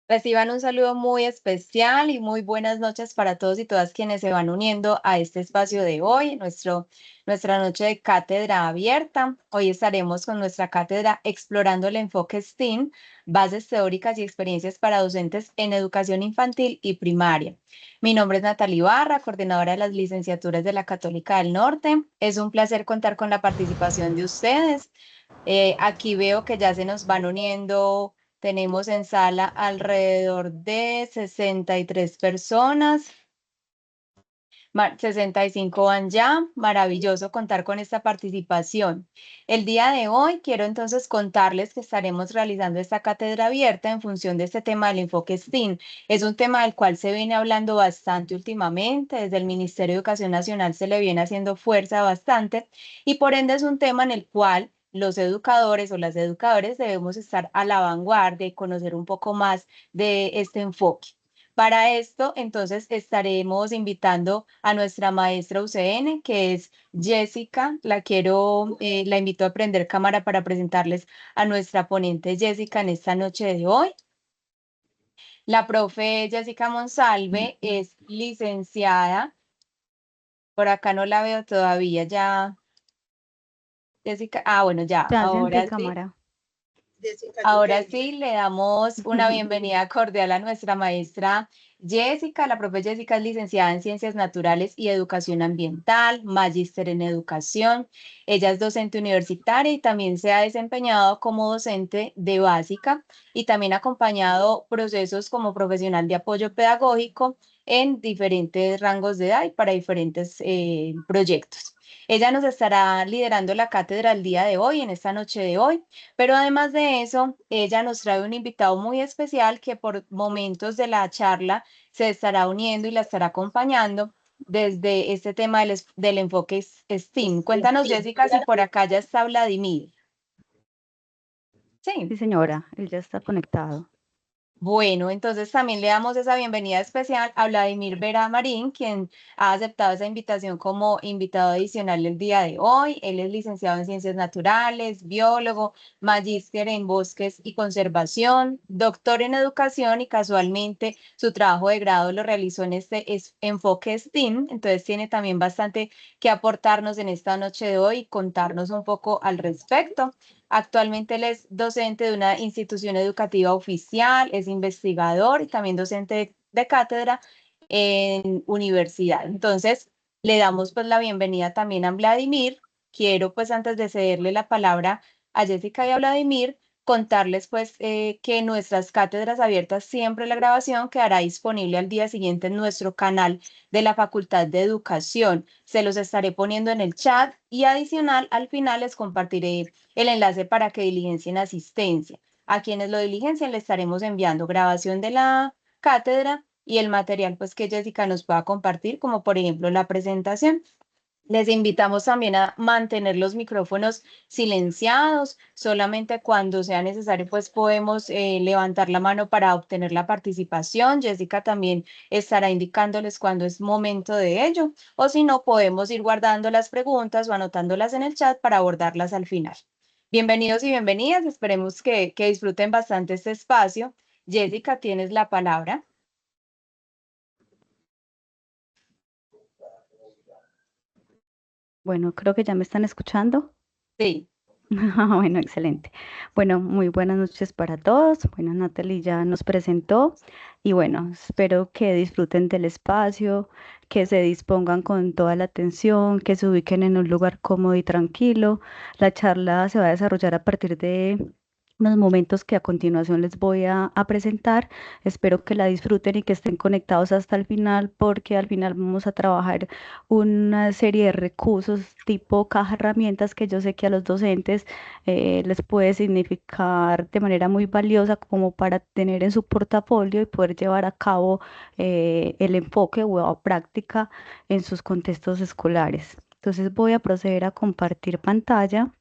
Reciban un saludo muy especial y muy buenas noches para todos y todas quienes se van uniendo a este espacio de hoy, nuestra noche de cátedra abierta. Hoy estaremos con nuestra cátedra explorando el enfoque STEAM, bases teóricas y experiencias para docentes en educación infantil y primaria. Mi nombre es Natalie Barra, coordinadora de las licenciaturas de la Católica del Norte. Es un placer contar con la participación de ustedes. Aquí veo que ya se nos van uniendo. Tenemos en sala alrededor de 63 personas. 65 van ya. Maravilloso contar con esta participación. El día de hoy quiero entonces contarles que estaremos realizando esta cátedra abierta en función de este tema del enfoque STEAM. Es un tema del cual se viene hablando bastante últimamente. Desde el Ministerio de Educación Nacional se le viene haciendo fuerza bastante y por ende es un tema en el cual los educadores o las educadoras debemos estar a la vanguardia y conocer un poco más de este enfoque. Para esto, entonces, estaremos invitando a nuestra maestra UCN, que es Jessica. La invito a prender cámara para presentarles a nuestra ponente Jessica en esta noche de hoy. La profe Jessica Monsalve es licenciada. Por acá no la veo todavía, ya. Jessica, bueno, ya, Ya ahora encendí sí. cámara. Ahora sí, le damos una bienvenida cordial a nuestra maestra Jessica. La profe Jessica es licenciada en Ciencias Naturales y Educación Ambiental, magíster en Educación. Ella es docente universitaria y también se ha desempeñado como docente de básica y también ha acompañado procesos como profesional de apoyo pedagógico en diferentes rangos de edad y para diferentes proyectos. Ella nos estará liderando la cátedra el día de hoy, en esta noche de hoy. Pero además de eso, ella nos trae un invitado muy especial que por momentos de la charla se estará uniendo y la estará acompañando desde este tema del enfoque STEAM. Cuéntanos, Jessica, si por acá ya está Vladimir. Sí, señora, él ya está conectado. Bueno, entonces también le damos esa bienvenida especial a Vladimir Vera Marín, quien ha aceptado esa invitación como invitado adicional el día de hoy. Él es licenciado en Ciencias Naturales, biólogo, magíster en Bosques y Conservación, doctor en Educación y casualmente su trabajo de grado lo realizó en este enfoque STEAM. Entonces tiene también bastante que aportarnos en esta noche de hoy y contarnos un poco al respecto. Actualmente él es docente de una institución educativa oficial, es investigador y también docente de cátedra en universidad. Entonces, le damos pues la bienvenida también a Vladimir. Quiero pues antes de cederle la palabra a Jessica y a Vladimir, contarles pues que nuestras cátedras abiertas, siempre la grabación quedará disponible al día siguiente en nuestro canal de la Facultad de Educación. Se los estaré poniendo en el chat y adicional al final les compartiré el enlace para que diligencien asistencia. A quienes lo diligencien le estaremos enviando grabación de la cátedra y el material pues que Jessica nos pueda compartir, como por ejemplo la presentación. Les invitamos también a mantener los micrófonos silenciados. Solamente cuando sea necesario, pues podemos levantar la mano para obtener la participación. Jessica también estará indicándoles cuando es momento de ello. O si no, podemos ir guardando las preguntas o anotándolas en el chat para abordarlas al final. Bienvenidos y bienvenidas. Esperemos que disfruten bastante este espacio. Jessica, tienes la palabra. Bueno, creo que ya me están escuchando. Sí. Bueno, excelente. Bueno, muy buenas noches para todos. Bueno, Natalie ya nos presentó y bueno, espero que disfruten del espacio, que se dispongan con toda la atención, que se ubiquen en un lugar cómodo y tranquilo. La charla se va a desarrollar a partir de unos momentos que a continuación les voy a presentar. Espero que la disfruten y que estén conectados hasta el final, porque al final vamos a trabajar una serie de recursos tipo caja herramientas que yo sé que a los docentes les puede significar de manera muy valiosa como para tener en su portafolio y poder llevar a cabo el enfoque o práctica en sus contextos escolares. Entonces voy a proceder a compartir pantalla.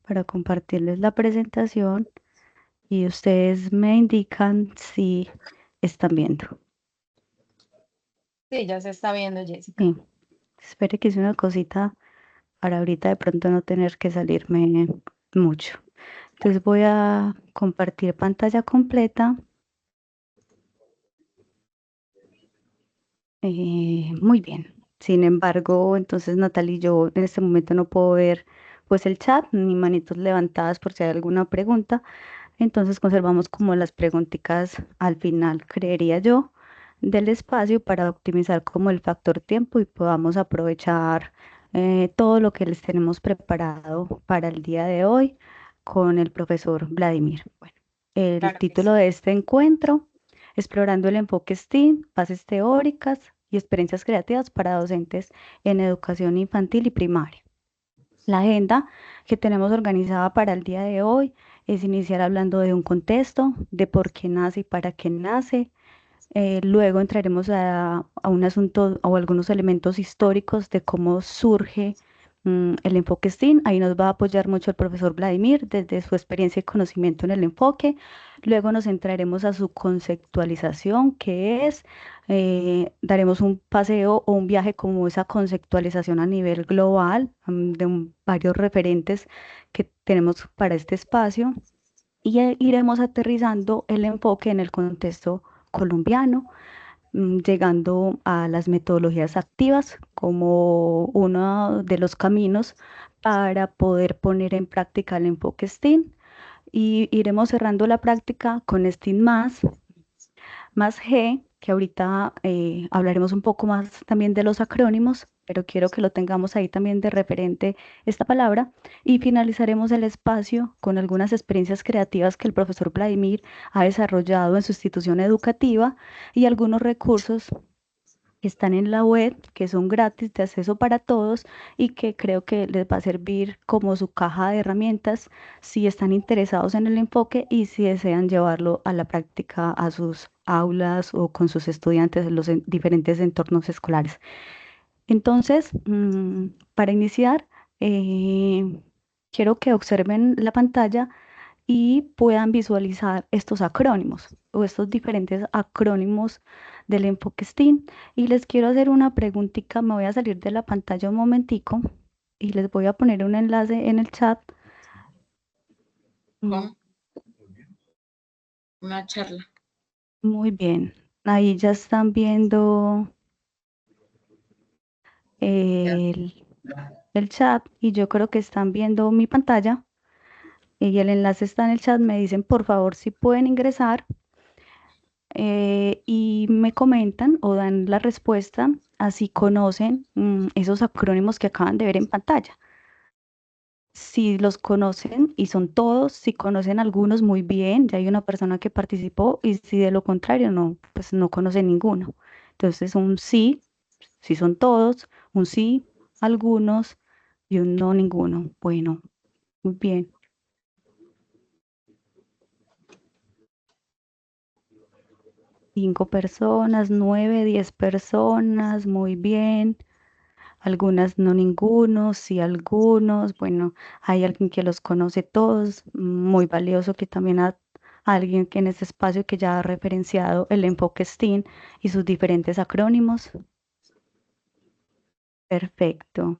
para compartirles la presentación y ustedes me indican si están viendo. Sí, ya se está viendo, Jessica. Sí, espere que hice una cosita para ahorita de pronto no tener que salirme mucho. Entonces voy a compartir pantalla completa. Muy bien. Sin embargo, entonces Natalie, yo en este momento no puedo ver pues el chat ni manitos levantadas por si hay alguna pregunta. Entonces conservamos como las preguntitas al final, creería yo, del espacio para optimizar como el factor tiempo y podamos aprovechar todo lo que les tenemos preparado para el día de hoy con el profesor Vladimir. Bueno, el Claro que título sí. de este encuentro, Explorando el enfoque STEAM, bases teóricas y experiencias creativas para docentes en educación infantil y primaria. La agenda que tenemos organizada para el día de hoy es iniciar hablando de un contexto, de por qué nace y para qué nace. Luego entraremos a un asunto o algunos elementos históricos de cómo surge el enfoque STEAM. Ahí nos va a apoyar mucho el profesor Vladimir desde su experiencia y conocimiento en el enfoque. Luego nos centraremos a su conceptualización, que es, daremos un paseo o un viaje como esa conceptualización a nivel global de varios referentes que tenemos para este espacio y iremos aterrizando el enfoque en el contexto colombiano, llegando a las metodologías activas como uno de los caminos para poder poner en práctica el enfoque STEAM y iremos cerrando la práctica con STEAM más G, que ahorita hablaremos un poco más también de los acrónimos, pero quiero que lo tengamos ahí también de referente esta palabra. Y finalizaremos el espacio con algunas experiencias creativas que el profesor Vladimir ha desarrollado en su institución educativa y algunos recursos que están en la web, que son gratis de acceso para todos y que creo que les va a servir como su caja de herramientas si están interesados en el enfoque y si desean llevarlo a la práctica a sus aulas o con sus estudiantes en los diferentes entornos escolares. Entonces, para iniciar, eh, quiero que observen la pantalla y puedan visualizar estos acrónimos o estos diferentes acrónimos del enfoque STEAM. Y les quiero hacer una preguntita, me voy a salir de la pantalla un momentico y les voy a poner un enlace en el chat. Mm, Con una charla. Muy bien, ahí ya están viendo Ya. el, el chat y yo creo que están viendo mi pantalla y el enlace está en el chat. Me dicen por favor si pueden ingresar y me comentan o dan la respuesta así conocen esos acrónimos que acaban de ver en pantalla. Si los conocen y son todos, si conocen algunos muy bien, ya hay una persona que participó y si de lo contrario no, pues no conoce ninguno. Entonces un sí, si son todos, un sí, algunos y un no, ninguno. Bueno, muy bien. 5 personas, 9, 10 personas, muy bien. Algunas no ninguno, sí algunos. Bueno, hay alguien que los conoce todos, muy valioso que también alguien que en este espacio que ya ha referenciado el enfoque STEAM y sus diferentes acrónimos. Perfecto.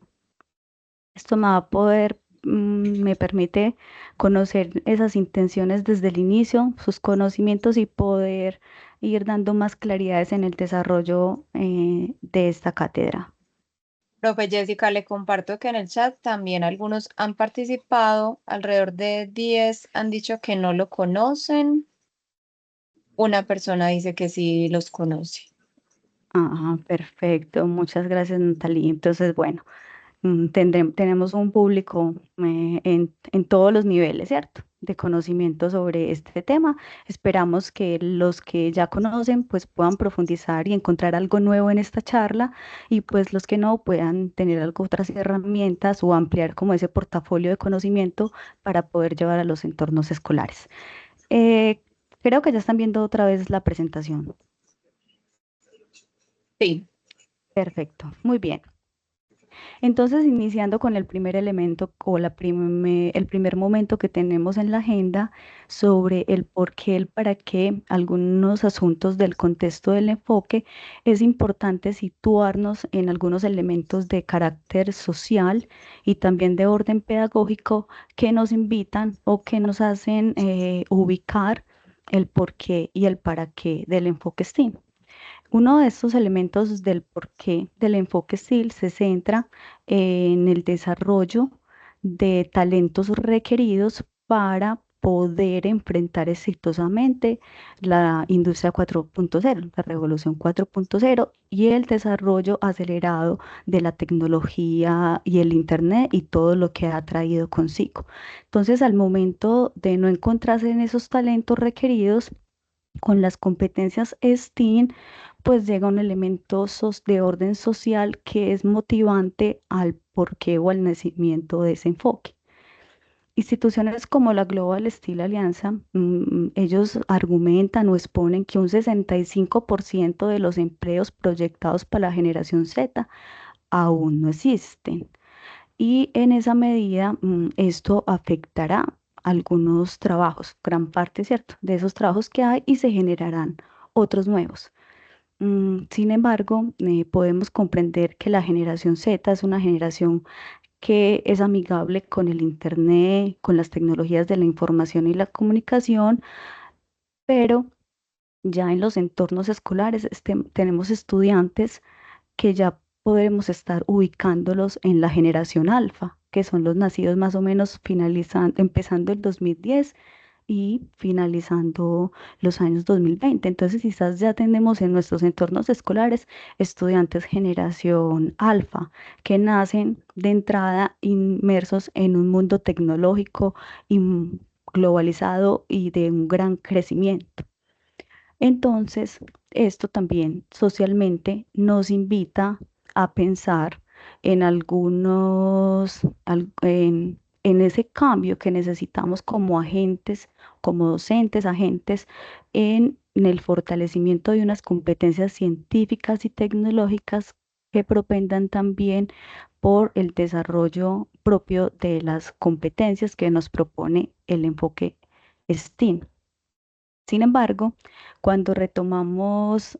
Esto me va a poder, me permite conocer esas intenciones desde el inicio, sus conocimientos y poder ir dando más claridades en el desarrollo de esta cátedra. Profe Jessica, le comparto que en el chat también algunos han participado, alrededor de 10 han dicho que no lo conocen, una persona dice que sí los conoce. Ah, perfecto. Muchas gracias, Natalie. Entonces, bueno, tenemos un público en todos los niveles, ¿cierto? De conocimiento sobre este tema. Esperamos que los que ya conocen pues puedan profundizar y encontrar algo nuevo en esta charla y pues los que no puedan tener algo, otras herramientas o ampliar como ese portafolio de conocimiento para poder llevar a los entornos escolares. Eh, Creo que ya están viendo otra vez la presentación. Sí, Perfecto, muy bien. Entonces, iniciando con el primer elemento o el primer momento que tenemos en la agenda sobre el por qué, el para qué, algunos asuntos del contexto del enfoque, es importante situarnos en algunos elementos de carácter social y también de orden pedagógico que nos invitan o que nos hacen ubicar el por qué y el para qué del enfoque STEAM. Uno de estos elementos del porqué del enfoque STIL se centra en el desarrollo de talentos requeridos para poder enfrentar exitosamente la industria 4.0, la revolución 4.0 y el desarrollo acelerado de la tecnología y el Internet y todo lo que ha traído consigo. Entonces, al momento de no encontrarse en esos talentos requeridos, con las competencias STEAM, pues llega un elemento de orden social que es motivante al porqué o al nacimiento de ese enfoque. Instituciones como la Global Steel Alianza, ellos argumentan o exponen que un 65% de los empleos proyectados para la generación Z aún no existen. Y en esa medida, esto afectará algunos trabajos, gran parte, ¿cierto?, de esos trabajos que hay y se generarán otros nuevos. Sin embargo, podemos comprender que la generación Z es una generación que es amigable con el Internet, con las tecnologías de la información y la comunicación, pero ya en los entornos escolares tenemos estudiantes que ya podremos estar ubicándolos en la generación alfa, que son los nacidos más o menos empezando el 2010 y finalizando los años 2020. Entonces, quizás ya tenemos en nuestros entornos escolares estudiantes generación alfa, que nacen de entrada inmersos en un mundo tecnológico y globalizado y de un gran crecimiento. Entonces, esto también socialmente nos invita a pensar en en ese cambio que necesitamos como agentes, como docentes, agentes, en el fortalecimiento de unas competencias científicas y tecnológicas que propendan también por el desarrollo propio de las competencias que nos propone el enfoque STEAM. Sin embargo, cuando retomamos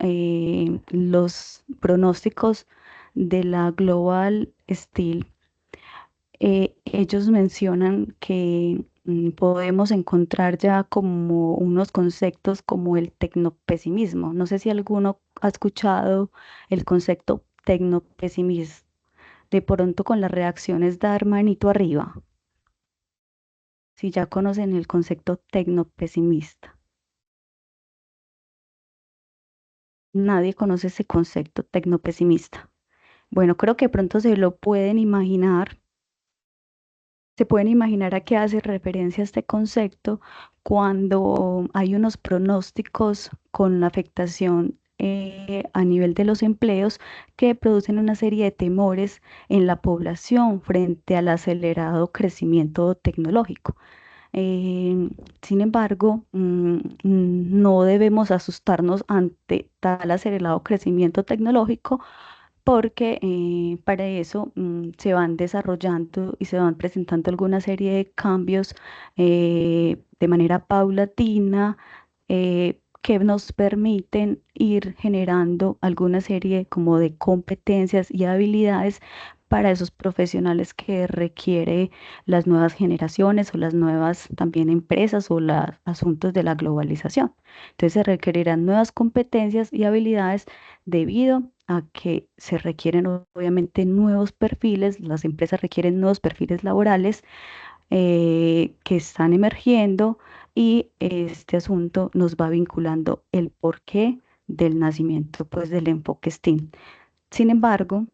los pronósticos de la Global Steel, ellos mencionan que podemos encontrar ya como unos conceptos como el tecnopesimismo. No sé si alguno ha escuchado el concepto tecnopesimismo. De pronto con las reacciones dar manito arriba, si ya conocen el concepto tecnopesimista. Nadie conoce ese concepto tecnopesimista. Bueno, creo que pronto se lo pueden imaginar. Se pueden imaginar a qué hace referencia este concepto cuando hay unos pronósticos con la afectación a nivel de los empleos que producen una serie de temores en la población frente al acelerado crecimiento tecnológico. Sin embargo, no debemos asustarnos ante tal acelerado crecimiento tecnológico porque para eso se van desarrollando y se van presentando alguna serie de cambios de manera paulatina que nos permiten ir generando alguna serie como de competencias y habilidades para esos profesionales que requiere las nuevas generaciones o las nuevas también empresas o los asuntos de la globalización. Entonces se requerirán nuevas competencias y habilidades debido a que se requieren obviamente nuevos perfiles, las empresas requieren nuevos perfiles laborales que están emergiendo y este asunto nos va vinculando el porqué del nacimiento pues del enfoque STEAM. Sin embargo,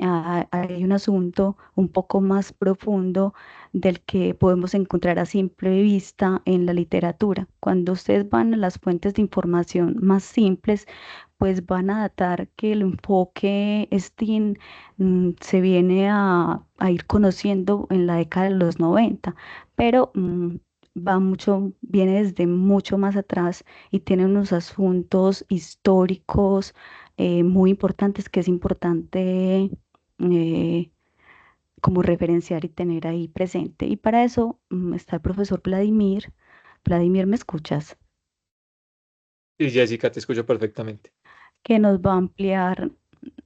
hay un asunto un poco más profundo del que podemos encontrar a simple vista en la literatura. Cuando ustedes van a las fuentes de información más simples, pues van a datar que el enfoque STEAM se viene a ir conociendo en la década de los 90, pero viene desde mucho más atrás y tiene unos asuntos históricos muy importantes que es importante eh, como referenciar y tener ahí presente. Y para eso está el profesor Vladimir. Vladimir, ¿me escuchas? Y Jessica, te escucho perfectamente. Que nos va a ampliar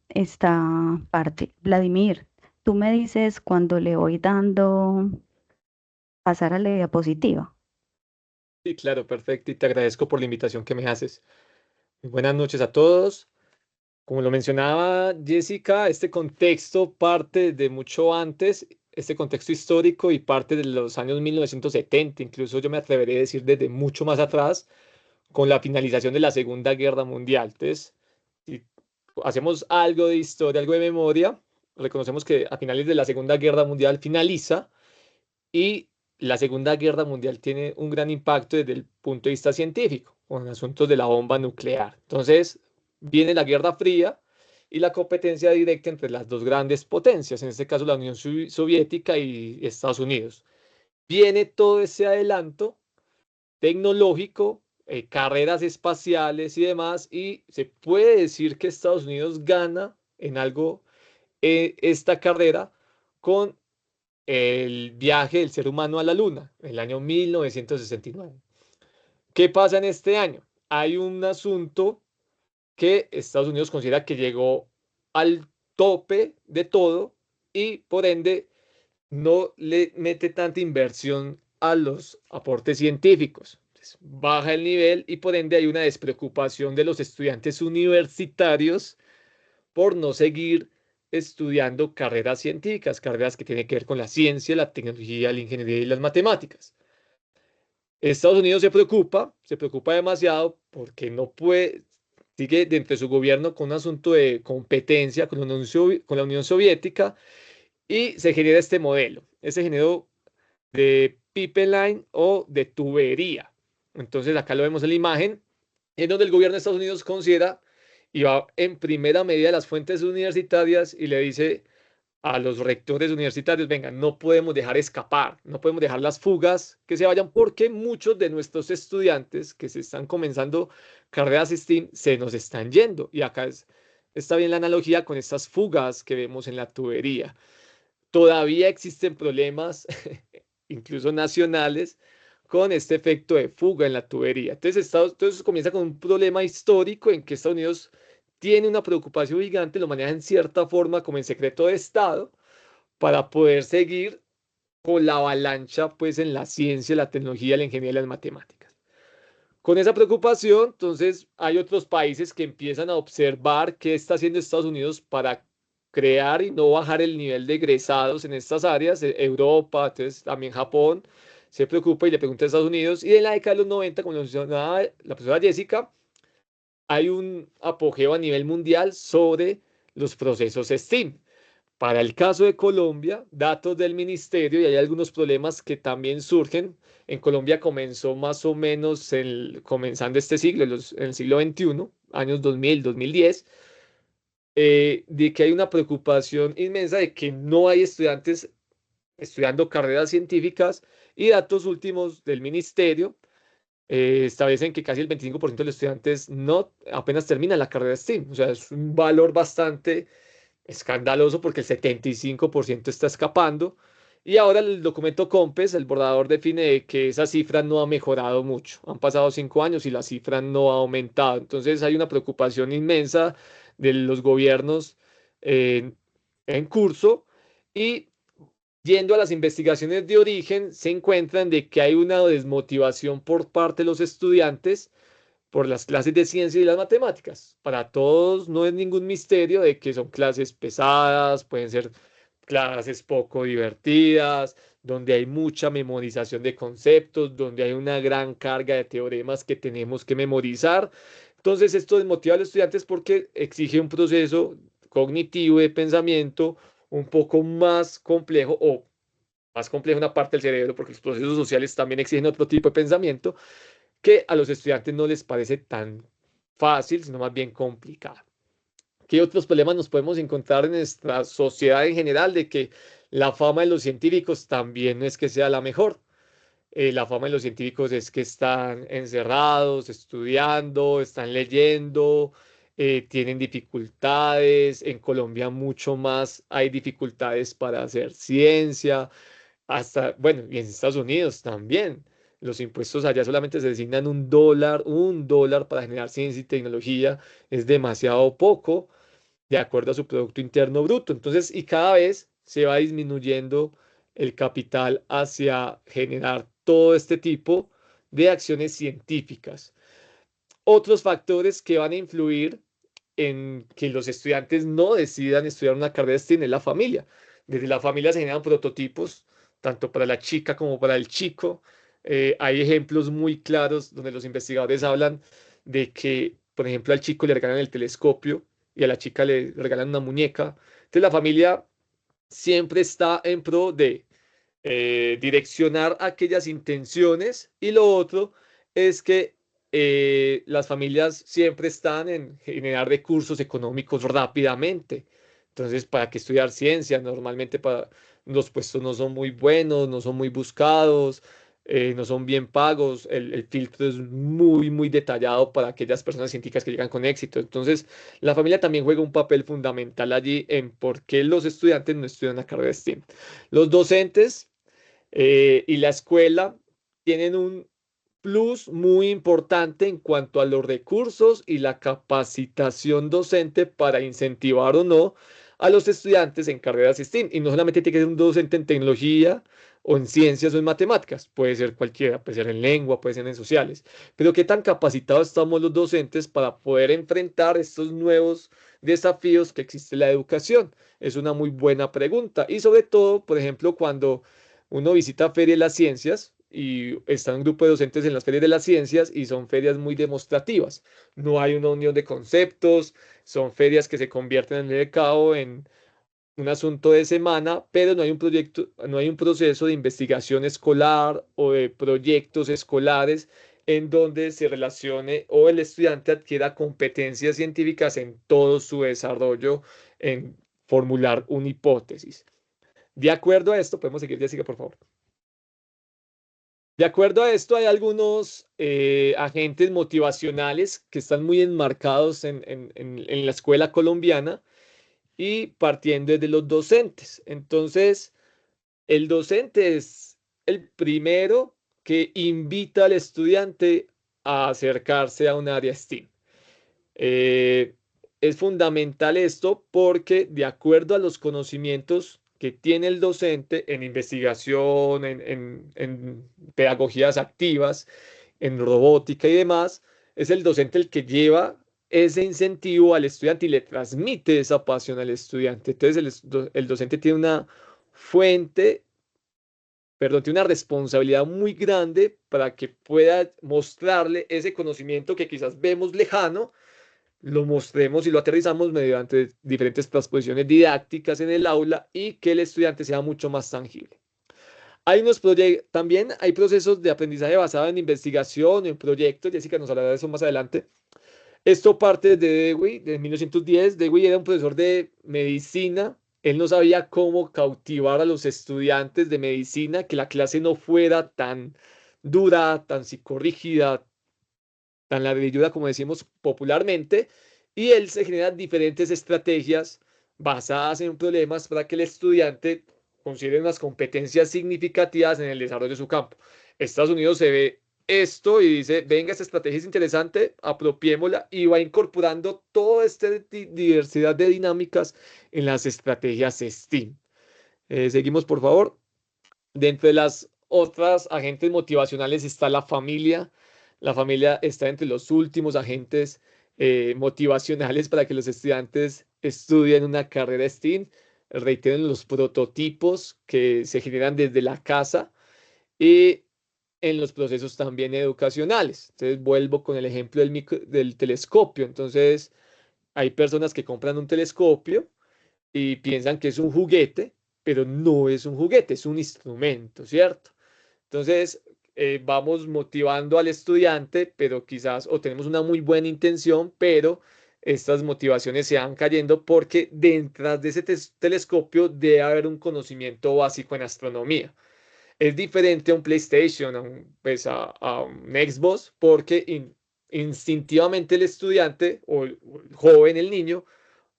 esta parte. Vladimir, tú me dices cuando le voy dando pasar a la diapositiva. Sí, claro, perfecto. Y te agradezco por la invitación que me haces. Muy buenas noches a todos. Como lo mencionaba Jessica, este contexto parte de mucho antes, este contexto histórico y parte de los años 1970, incluso yo me atreveré a decir desde mucho más atrás, con la finalización de la Segunda Guerra Mundial. Entonces, si hacemos algo de historia, algo de memoria, reconocemos que a finales de la Segunda Guerra Mundial finaliza y la Segunda Guerra Mundial tiene un gran impacto desde el punto de vista científico, con asuntos de la bomba nuclear. Entonces, viene la Guerra Fría y la competencia directa entre las dos grandes potencias, en este caso la Unión Soviética y Estados Unidos. Viene todo ese adelanto tecnológico, carreras espaciales y demás, y se puede decir que Estados Unidos gana en algo esta carrera con el viaje del ser humano a la Luna, en el año 1969. ¿Qué pasa en este año? Hay un asunto que Estados Unidos considera que llegó al tope de todo y por ende no le mete tanta inversión a los aportes científicos. Entonces, baja el nivel y por ende hay una despreocupación de los estudiantes universitarios por no seguir estudiando carreras científicas, carreras que tienen que ver con la ciencia, la tecnología, la ingeniería y las matemáticas. Estados Unidos se preocupa demasiado porque no puede, sigue dentro de su gobierno con un asunto de competencia con la Unión Soviética y se genera este modelo. Ese genero de pipeline o de tubería. Entonces acá lo vemos en la imagen, en donde el gobierno de Estados Unidos considera y va en primera medida a las fuentes universitarias y le dice a los rectores universitarios, venga, no podemos dejar escapar, no podemos dejar las fugas que se vayan porque muchos de nuestros estudiantes que se están comenzando carreras STEAM se nos están yendo. Y acá está bien la analogía con estas fugas que vemos en la tubería. Todavía existen problemas, incluso nacionales, con este efecto de fuga en la tubería. Entonces comienza con un problema histórico en que Estados Unidos tiene una preocupación gigante, lo maneja en cierta forma como en secreto de Estado, para poder seguir con la avalancha pues en la ciencia, la tecnología, la ingeniería y las matemáticas. Con esa preocupación, entonces hay otros países que empiezan a observar qué está haciendo Estados Unidos para crear y no bajar el nivel de egresados en estas áreas. Europa, entonces también Japón se preocupa y le pregunta a Estados Unidos. Y en la década de los 90, como lo mencionaba la profesora Jessica, hay un apogeo a nivel mundial sobre los procesos STEAM. Para el caso de Colombia, datos del ministerio, y hay algunos problemas que también surgen. En Colombia comenzó más o menos comenzando este siglo, en el siglo XXI, años 2000, 2010, de que hay una preocupación inmensa de que no hay estudiantes estudiando carreras científicas y datos últimos del ministerio establecen que casi el 25% de los estudiantes no apenas terminan la carrera STEAM. O sea, es un valor bastante escandaloso porque el 75% está escapando. Y ahora el documento COMPES, el borrador define que esa cifra no ha mejorado mucho. Han pasado 5 años y la cifra no ha aumentado. Entonces hay una preocupación inmensa de los gobiernos en, en curso y yendo a las investigaciones de origen se encuentran de que hay una desmotivación por parte de los estudiantes por las clases de ciencia y las matemáticas. Para todos no es ningún misterio de que son clases pesadas, pueden ser clases poco divertidas, donde hay mucha memorización de conceptos, donde hay una gran carga de teoremas que tenemos que memorizar. Entonces esto desmotiva a los estudiantes porque exige un proceso cognitivo de pensamiento un poco más complejo o más complejo una parte del cerebro, porque los procesos sociales también exigen otro tipo de pensamiento que a los estudiantes no les parece tan fácil, sino más bien complicado. ¿Qué otros problemas nos podemos encontrar en nuestra sociedad en general de que la fama de los científicos también no es que sea la mejor? La fama de los científicos es que están encerrados, estudiando, están leyendo, tienen dificultades, en Colombia mucho más hay dificultades para hacer ciencia, hasta, bueno, y en Estados Unidos también. Los impuestos allá solamente se designan un dólar para generar ciencia y tecnología, es demasiado poco de acuerdo a su Producto Interno Bruto. Entonces, y cada vez se va disminuyendo el capital hacia generar todo este tipo de acciones científicas. Otros factores que van a influir en que los estudiantes no decidan estudiar una carrera STEM es la familia. Desde la familia se generan prototipos, tanto para la chica como para el chico. Hay ejemplos muy claros donde los investigadores hablan de que, por ejemplo, al chico le regalan el telescopio y a la chica le regalan una muñeca. Entonces la familia siempre está en pro de direccionar aquellas intenciones, y lo otro es que las familias siempre están en generar recursos económicos rápidamente. Entonces, ¿para qué estudiar ciencia? Normalmente los puestos no son muy buenos, no son muy buscados, no son bien pagos. El filtro es muy, muy detallado para aquellas personas científicas que llegan con éxito. Entonces, la familia también juega un papel fundamental allí en por qué los estudiantes no estudian la carrera de STEAM. Los docentes y la escuela tienen un plus muy importante en cuanto a los recursos y la capacitación docente para incentivar o no a los estudiantes en carreras STEAM. Y no solamente tiene que ser un docente en tecnología o en ciencias o en matemáticas, puede ser cualquiera, puede ser en lengua, puede ser en sociales. Pero ¿qué tan capacitados estamos los docentes para poder enfrentar estos nuevos desafíos que existe la educación? Es una muy buena pregunta. Y sobre todo, por ejemplo, cuando uno visita Feria de las Ciencias y está un grupo de docentes en las ferias de las ciencias y son ferias muy demostrativas. No hay una unión de conceptos, son ferias que se convierten en el cabo en un asunto de semana, pero no hay un proyecto, no hay un proceso de investigación escolar o de proyectos escolares en donde se relacione o el estudiante adquiera competencias científicas en todo su desarrollo en formular una hipótesis. De acuerdo a esto, podemos seguir, Jessica, por favor. De acuerdo a esto, hay algunos agentes motivacionales que están muy enmarcados en la escuela colombiana y partiendo desde los docentes. Entonces, el docente es el primero que invita al estudiante a acercarse a un área STEAM. Eh, es fundamental esto porque de acuerdo a los conocimientos que tiene el docente en investigación, en pedagogías activas, en robótica y demás, es el docente el que lleva ese incentivo al estudiante y le transmite esa pasión al estudiante. Entonces el docente tiene una fuente, perdón, tiene una responsabilidad muy grande para que pueda mostrarle ese conocimiento que quizás vemos lejano, lo mostremos y lo aterrizamos mediante diferentes transposiciones didácticas en el aula y que el estudiante sea mucho más tangible. Hay unos también hay procesos de aprendizaje basado en investigación, en proyectos. Jessica nos hablará de eso más adelante. Esto parte de Dewey, de 1910. Dewey era un profesor de medicina. Él no sabía cómo cautivar a los estudiantes de medicina, que la clase no fuera tan dura, tan psicorrígida, tan ladrilluda como decimos popularmente, y él se genera diferentes estrategias basadas en problemas para que el estudiante considere unas competencias significativas en el desarrollo de su campo. Estados Unidos se ve esto y dice, venga, esta estrategia es interesante, apropiémosla, y va incorporando toda esta diversidad de dinámicas en las estrategias STEAM. Seguimos, por favor. Dentro de las otras agentes motivacionales está la familia. La familia está entre los últimos agentes motivacionales para que los estudiantes estudien una carrera STEAM. Reiteren los prototipos que se generan desde la casa y en los procesos también educacionales. Entonces vuelvo con el ejemplo del telescopio. Entonces hay personas que compran un telescopio y piensan que es un juguete, pero no es un juguete, es un instrumento, ¿cierto? Entonces, vamos motivando al estudiante, pero quizás o tenemos una muy buena intención, pero estas motivaciones se van cayendo porque detrás de ese telescopio debe haber un conocimiento básico en astronomía. Es diferente a un PlayStation, pues a un Xbox, porque instintivamente el estudiante o el joven, el niño,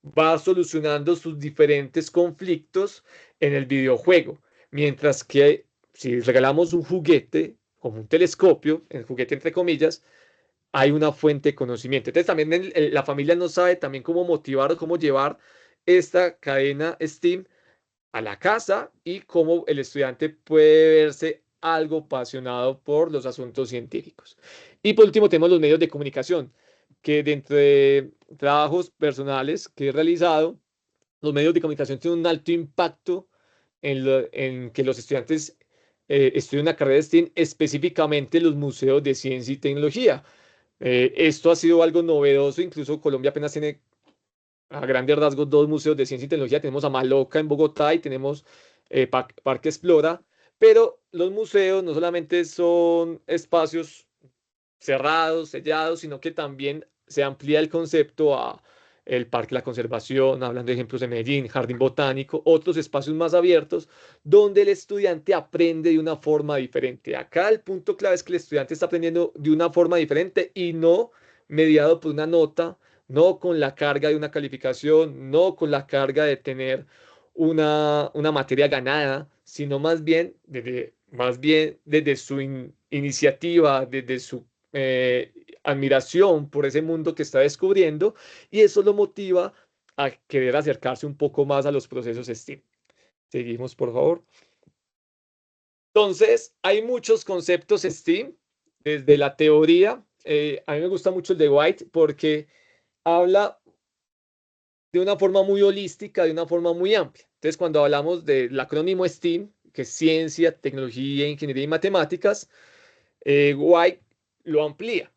va solucionando sus diferentes conflictos en el videojuego. Mientras que si regalamos un juguete, como un telescopio, el juguete entre comillas, hay una fuente de conocimiento. Entonces también la familia no sabe también cómo motivar o cómo llevar esta cadena STEAM a la casa y cómo el estudiante puede verse algo apasionado por los asuntos científicos. Y por último tenemos los medios de comunicación, que dentro de trabajos personales que he realizado, los medios de comunicación tienen un alto impacto en que los estudiantes estudien una carrera de STEAM, específicamente los museos de ciencia y tecnología. Esto ha sido algo novedoso, incluso Colombia apenas tiene a grandes rasgos dos museos de ciencia y tecnología. Tenemos a Maloca en Bogotá y tenemos Parque Explora, pero los museos no solamente son espacios cerrados, sellados, sino que también se amplía el concepto a el Parque de la Conservación, hablando de ejemplos de Medellín, Jardín Botánico, otros espacios más abiertos, donde el estudiante aprende de una forma diferente. Acá el punto clave es que el estudiante está aprendiendo de una forma diferente y no mediado por una nota, no con la carga de una calificación, no con la carga de tener una materia ganada, sino más bien desde su iniciativa, desde su admiración por ese mundo que está descubriendo, y eso lo motiva a querer acercarse un poco más a los procesos STEAM. Seguimos, por favor. Entonces, hay muchos conceptos STEAM desde la teoría. A mí me gusta mucho el de White porque habla de una forma muy holística, de una forma muy amplia. Entonces, cuando hablamos del acrónimo STEAM, que es ciencia, tecnología, ingeniería y matemáticas, White lo amplía.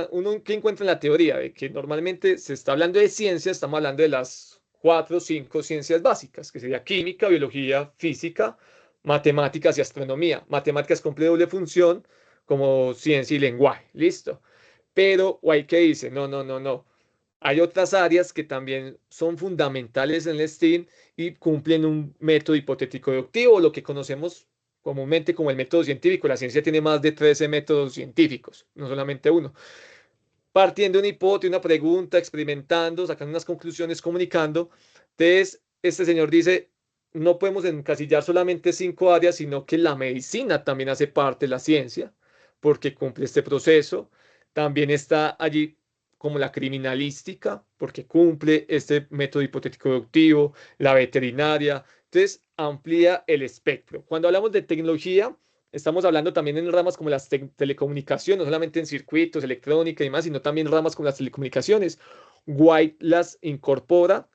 Uno que encuentra en la teoría de que normalmente se está hablando de ciencia, estamos hablando de las 4 o 5 ciencias básicas, que sería química, biología, física, matemáticas y astronomía. Matemáticas cumple doble función como ciencia y lenguaje, listo. Pero White que dice, no, no, no, no. Hay otras áreas que también son fundamentales en el STEAM y cumplen un método hipotético deductivo, lo que conocemos comúnmente como el método científico. La ciencia tiene más de 13 métodos científicos, no solamente uno. Partiendo de una hipótesis, una pregunta, experimentando, sacando unas conclusiones, comunicando. Entonces, este señor dice, no podemos encasillar solamente 5 áreas, sino que la medicina también hace parte de la ciencia, porque cumple este proceso. También está allí como la criminalística, porque cumple este método hipotético deductivo, la veterinaria. Entonces, amplía el espectro. Cuando hablamos de tecnología, estamos hablando también en ramas como las telecomunicaciones, no solamente en circuitos, electrónica y más, sino también ramas como las telecomunicaciones. White las incorpora.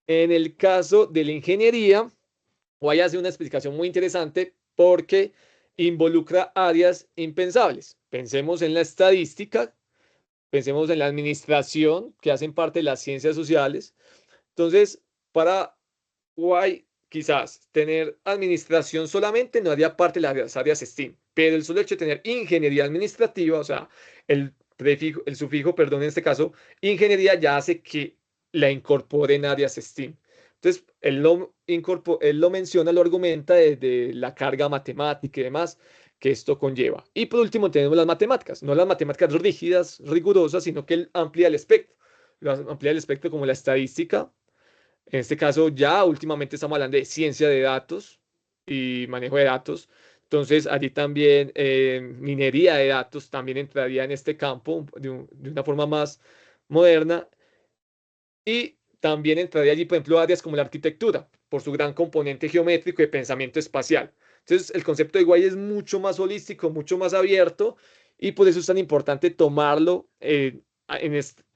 En el caso de la ingeniería, White hace una explicación muy interesante porque involucra áreas impensables. Pensemos en la estadística, pensemos en la administración, que hacen parte de las ciencias sociales. Entonces, para White, quizás tener administración solamente no haría parte de las áreas STEAM, pero el solo hecho de tener ingeniería administrativa, o sea, el sufijo, perdón, en este caso, ingeniería ya hace que la incorpore en áreas STEAM. Entonces, él lo menciona, lo argumenta desde la carga matemática y demás que esto conlleva. Y por último tenemos las matemáticas, no las matemáticas rígidas, rigurosas, sino que él amplía el espectro. Amplía el espectro como la estadística. En este caso, ya últimamente estamos hablando de ciencia de datos y manejo de datos. Entonces, allí también minería de datos también entraría en este campo de una forma más moderna. Y también entraría allí, por ejemplo, áreas como la arquitectura, por su gran componente geométrico y de pensamiento espacial. Entonces, el concepto de Guay es mucho más holístico, mucho más abierto, y por eso es tan importante tomarlo en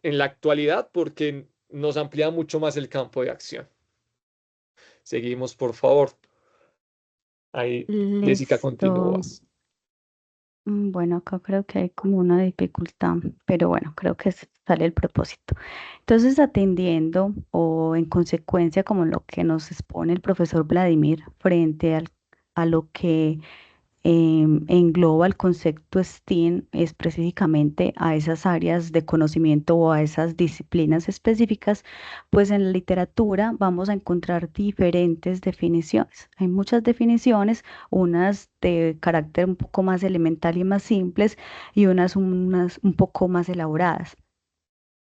la actualidad, porque nos amplía mucho más el campo de acción. Seguimos, por favor. Ahí, Jessica, Listo. continúas. Bueno, acá creo que hay como una dificultad, pero bueno, creo que sale el propósito. Entonces, atendiendo o en consecuencia como lo que nos expone el profesor Vladimir frente a lo que engloba el concepto STEAM específicamente a esas áreas de conocimiento o a esas disciplinas específicas, pues en la literatura vamos a encontrar diferentes definiciones. Hay muchas definiciones, unas de carácter un poco más elemental y más simples y unas un poco más elaboradas.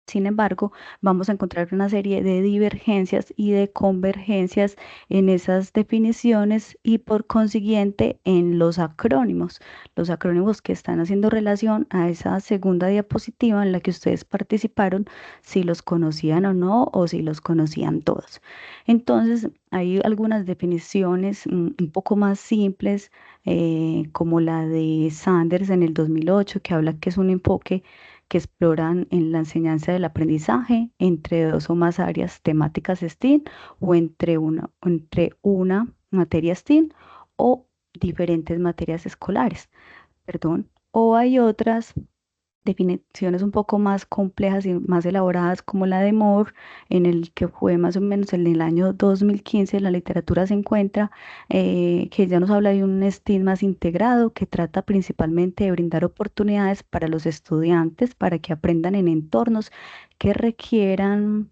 Sin embargo, vamos a encontrar una serie de divergencias y de convergencias en esas definiciones y por consiguiente en los acrónimos que están haciendo relación a esa segunda diapositiva en la que ustedes participaron, si los conocían o no o si los conocían todos. Entonces, hay algunas definiciones un poco más simples, como la de Sanders en el 2008, que habla que es un enfoque que exploran en la enseñanza del aprendizaje entre dos o más áreas temáticas STEAM o entre una materia STEAM o diferentes materias escolares, perdón. O hay otras definiciones un poco más complejas y más elaboradas como la de Moore, en el que fue más o menos en el año 2015, la literatura se encuentra, que ya nos habla de un STEAM más integrado que trata principalmente de brindar oportunidades para los estudiantes para que aprendan en entornos que requieran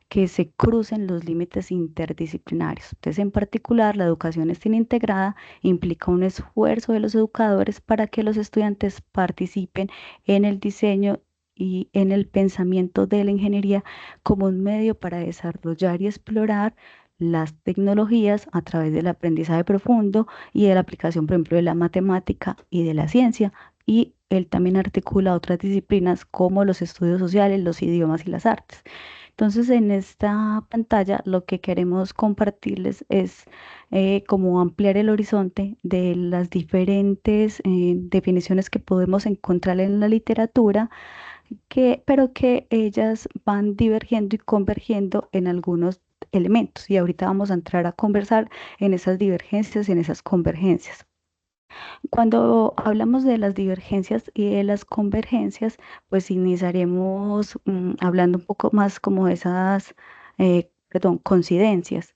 que se crucen los límites interdisciplinarios. Entonces, en particular, la educación STEAM integrada implica un esfuerzo de los educadores para que los estudiantes participen en el diseño y en el pensamiento de la ingeniería como un medio para desarrollar y explorar las tecnologías a través del aprendizaje profundo y de la aplicación, por ejemplo, de la matemática y de la ciencia. Y él también articula otras disciplinas como los estudios sociales, los idiomas y las artes. Entonces, en esta pantalla lo que queremos compartirles es cómo ampliar el horizonte de las diferentes definiciones que podemos encontrar en la literatura, pero que ellas van divergiendo y convergiendo en algunos elementos. Y ahorita vamos a entrar a conversar en esas divergencias y en esas convergencias. Cuando hablamos de las divergencias y de las convergencias, pues iniciaremos hablando un poco más como de esas, perdón, coincidencias.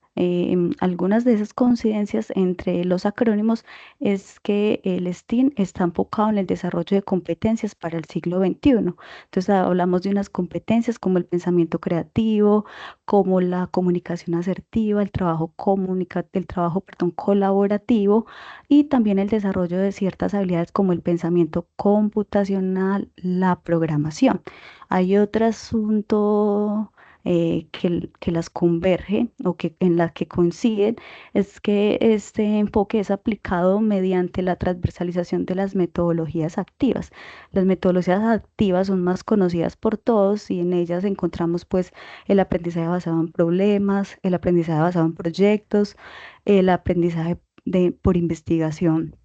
Algunas de esas coincidencias entre los acrónimos es que el STEAM está enfocado en el desarrollo de competencias para el siglo XXI. Entonces hablamos de unas competencias como el pensamiento creativo, como la comunicación asertiva, el trabajo, perdón, colaborativo y también el desarrollo de ciertas habilidades como el pensamiento computacional, la programación. Hay otro asunto que las converge o que en las que coinciden, es que este enfoque es aplicado mediante la transversalización de las metodologías activas. Las metodologías activas son más conocidas por todos y en ellas encontramos pues el aprendizaje basado en problemas, el aprendizaje basado en proyectos, el aprendizaje por investigación,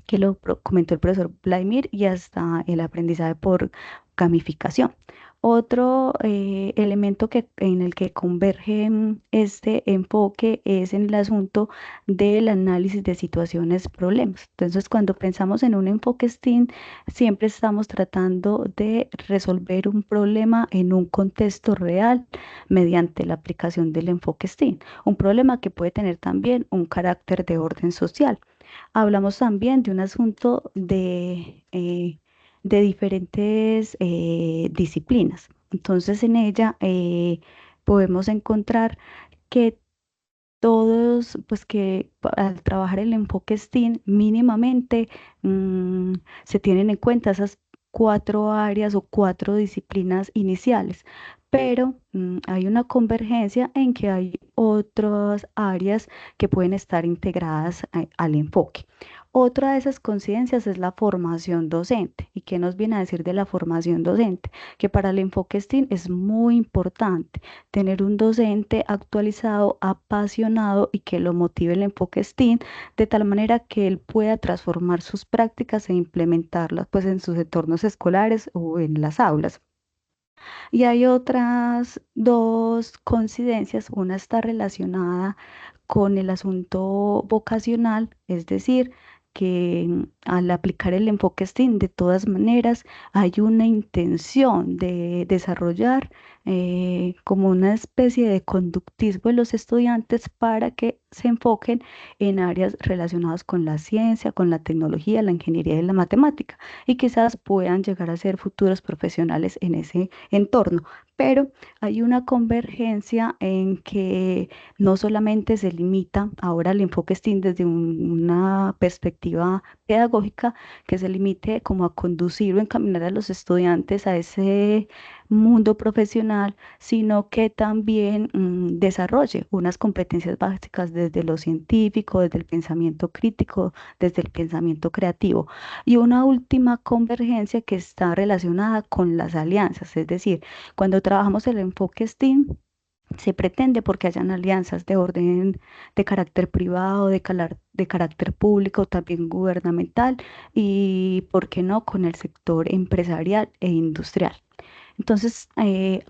que lo comentó el profesor Vladimir, y hasta el aprendizaje por gamificación. Otro elemento en el que converge este enfoque es en el asunto del análisis de situaciones, problemas. Entonces, cuando pensamos en un enfoque STEAM, siempre estamos tratando de resolver un problema en un contexto real mediante la aplicación del enfoque STEAM. Un problema que puede tener también un carácter de orden social. Hablamos también de un asunto de diferentes disciplinas. Entonces, en ella podemos encontrar que todos, pues que al trabajar el enfoque STEAM, mínimamente se tienen en cuenta esas cuatro áreas o cuatro disciplinas iniciales, pero hay una convergencia en que hay otras áreas que pueden estar integradas al enfoque. Otra de esas coincidencias es la formación docente. ¿Y qué nos viene a decir de la formación docente? Que para el enfoque STEAM es muy importante tener un docente actualizado, apasionado y que lo motive el enfoque STEAM de tal manera que él pueda transformar sus prácticas e implementarlas pues en sus entornos escolares o en las aulas. Y hay otras dos coincidencias. Una está relacionada con el asunto vocacional, es decir, que al aplicar el enfoque STEAM, de todas maneras, hay una intención de desarrollar como una especie de conductismo en los estudiantes para que se enfoquen en áreas relacionadas con la ciencia, con la tecnología, la ingeniería y la matemática, y quizás puedan llegar a ser futuros profesionales en ese entorno. Pero hay una convergencia en que no solamente se limita ahora el enfoque STEAM desde una perspectiva pedagógica, que se limite como a conducir o encaminar a los estudiantes a ese mundo profesional, sino que también desarrolle unas competencias básicas desde lo científico, desde el pensamiento crítico, desde el pensamiento creativo. Y una última convergencia que está relacionada con las alianzas, es decir, cuando trabajamos el enfoque STEAM, se pretende porque hayan alianzas de orden de carácter privado, de carácter público, también gubernamental y, ¿por qué no?, con el sector empresarial e industrial. Entonces,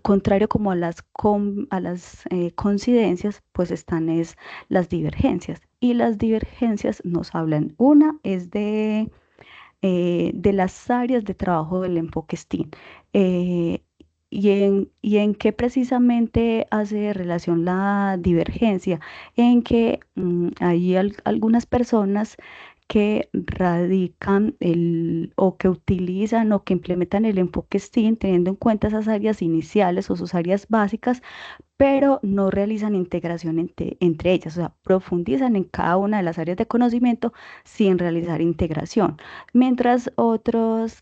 contrario como a las coincidencias, pues están es las divergencias. Y las divergencias nos hablan, una es de las áreas de trabajo del enfoque STEAM. eh, y en qué precisamente hace relación la divergencia, en que hay algunas personas que radican o que utilizan o que implementan el enfoque STEAM teniendo en cuenta esas áreas iniciales o sus áreas básicas, pero no realizan integración entre ellas, o sea, profundizan en cada una de las áreas de conocimiento sin realizar integración, mientras otros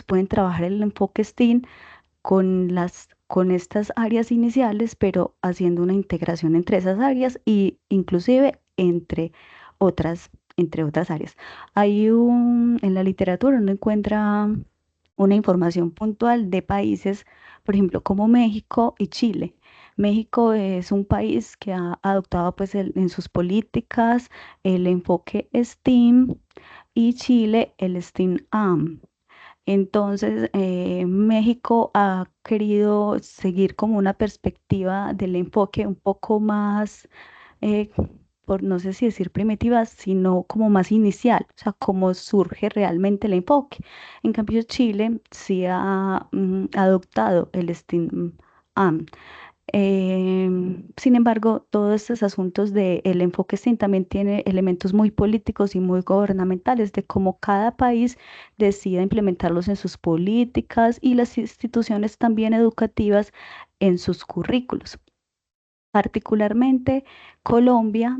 pueden trabajar el enfoque STEAM con estas áreas iniciales, pero haciendo una integración entre esas áreas y inclusive entre otras áreas. En la literatura uno encuentra una información puntual de países, por ejemplo, como México y Chile. México es un país que ha adoptado pues en sus políticas el enfoque STEAM y Chile el STEAM-AM. Entonces, México ha querido seguir como una perspectiva del enfoque un poco más, eh, por no sé si decir primitiva, sino como más inicial, o sea, cómo surge realmente el enfoque. En cambio, Chile sí ha adoptado el STEAM. Sin embargo, todos estos asuntos del enfoque STEAM también tiene elementos muy políticos y muy gubernamentales de cómo cada país decida implementarlos en sus políticas y las instituciones también educativas en sus currículos. Particularmente, Colombia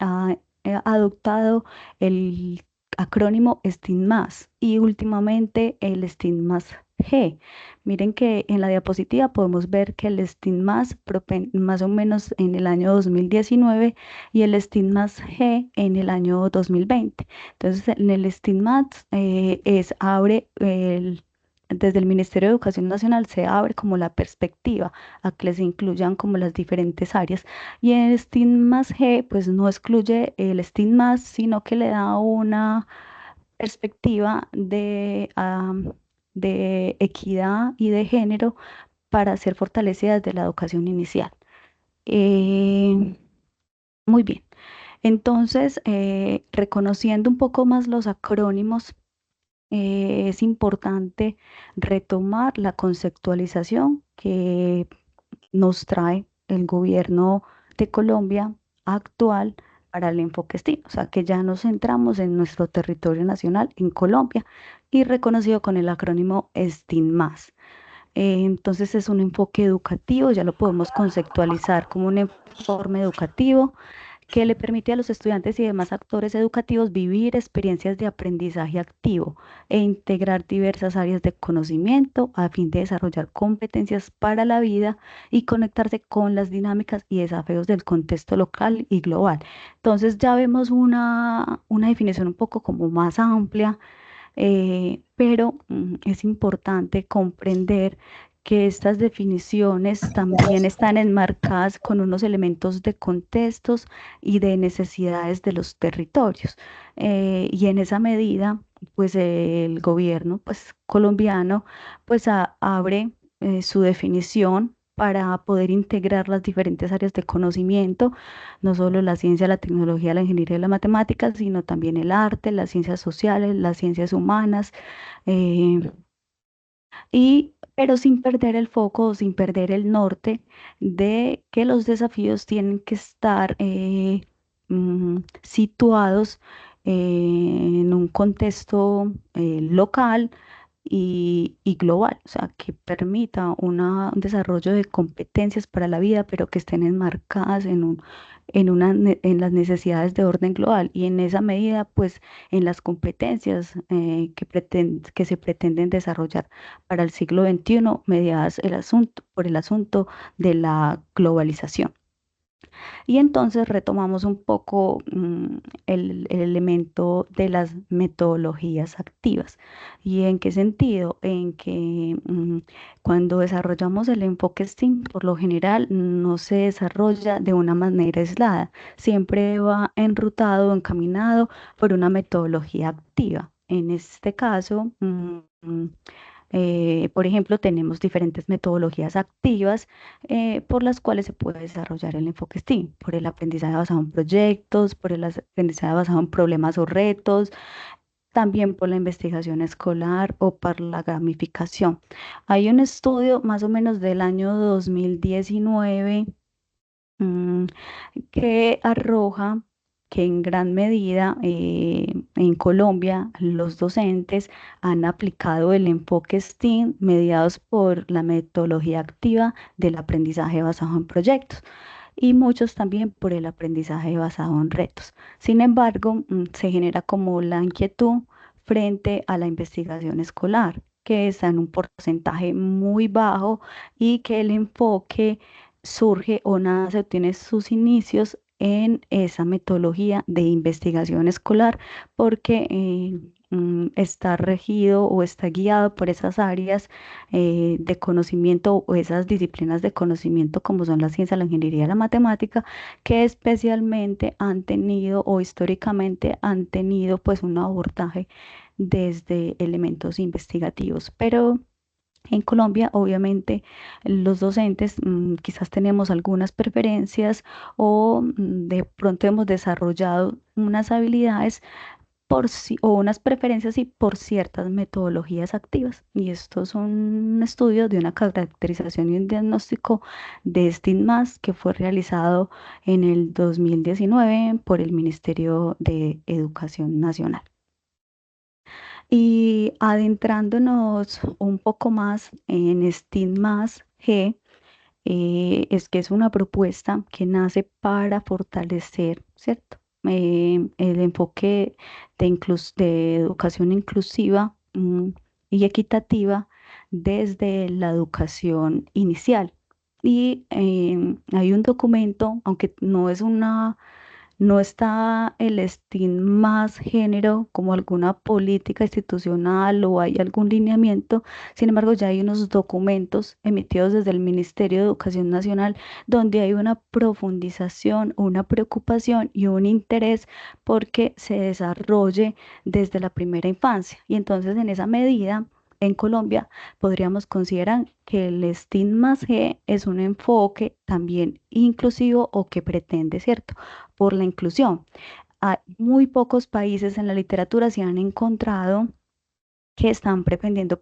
ha adoptado el acrónimo STEAM+, y últimamente el STEAM+G. Miren que en la diapositiva podemos ver que el STEAM+, más o menos en el año 2019 y el STEAM+G en el año 2020. Entonces, en el STEAM+, desde el Ministerio de Educación Nacional se abre como la perspectiva a que les incluyan como las diferentes áreas. Y el STEAM+G pues no excluye el STEAM+, sino que le da una perspectiva de equidad y de género para ser fortalecida desde la educación inicial. Muy bien. Entonces, reconociendo un poco más los acrónimos, es importante retomar la conceptualización que nos trae el gobierno de Colombia actual para el enfoque STEAM, o sea que ya nos centramos en nuestro territorio nacional, en Colombia, y reconocido con el acrónimo STEAM+. Entonces es un enfoque educativo, ya lo podemos conceptualizar como un informe educativo que le permite a los estudiantes y demás actores educativos vivir experiencias de aprendizaje activo e integrar diversas áreas de conocimiento a fin de desarrollar competencias para la vida y conectarse con las dinámicas y desafíos del contexto local y global. Entonces ya vemos una definición un poco como más amplia, pero es importante comprender que estas definiciones también están enmarcadas con unos elementos de contextos y de necesidades de los territorios. Y en esa medida, pues el gobierno pues, colombiano pues abre su definición para poder integrar las diferentes áreas de conocimiento, no solo la ciencia, la tecnología, la ingeniería y la matemática, sino también el arte, las ciencias sociales, las ciencias humanas, eh, pero sin perder el foco o sin perder el norte de que los desafíos tienen que estar situados en un contexto local y global, o sea, que permita un desarrollo de competencias para la vida, pero que estén enmarcadas en las necesidades de orden global y en esa medida, pues, en las competencias que se pretenden desarrollar para el siglo XXI mediadas por el asunto de la globalización. Y entonces retomamos un poco el elemento de las metodologías activas. ¿Y en qué sentido? En que cuando desarrollamos el enfoque STEAM, por lo general no se desarrolla de una manera aislada, siempre va enrutado, encaminado por una metodología activa. En este caso, por ejemplo, tenemos diferentes metodologías activas por las cuales se puede desarrollar el enfoque STEAM, por el aprendizaje basado en proyectos, por el aprendizaje basado en problemas o retos, también por la investigación escolar o por la gamificación. Hay un estudio más o menos del año 2019 mm, que arroja que en gran medida en Colombia los docentes han aplicado el enfoque STEAM mediados por la metodología activa del aprendizaje basado en proyectos y muchos también por el aprendizaje basado en retos. Sin embargo, se genera como la inquietud frente a la investigación escolar, que está en un porcentaje muy bajo y que el enfoque surge o nace o tiene sus inicios en esa metodología de investigación escolar porque está regido o está guiado por esas áreas de conocimiento o esas disciplinas de conocimiento como son la ciencia, la ingeniería y la matemática, que especialmente han tenido o históricamente han tenido pues un abordaje desde elementos investigativos. Pero en Colombia, obviamente, los docentes quizás tenemos algunas preferencias o de pronto hemos desarrollado unas habilidades o unas preferencias y por ciertas metodologías activas. Y estos son un estudio de una caracterización y un diagnóstico de STIGMAS que fue realizado en el 2019 por el Ministerio de Educación Nacional. Y adentrándonos un poco más en STIGMAS G, es que es una propuesta que nace para fortalecer, ¿cierto? El enfoque de educación inclusiva y equitativa desde la educación inicial. Y hay un documento, aunque no está el STEAM más género como alguna política institucional o hay algún lineamiento. Sin embargo, ya hay unos documentos emitidos desde el Ministerio de Educación Nacional donde hay una profundización, una preocupación y un interés porque se desarrolle desde la primera infancia. Y entonces, en esa medida, en Colombia podríamos considerar que el STEAM más G es un enfoque también inclusivo o que pretende, ¿cierto? Por la inclusión. Hay muy pocos países en la literatura se han encontrado que están pretendiendo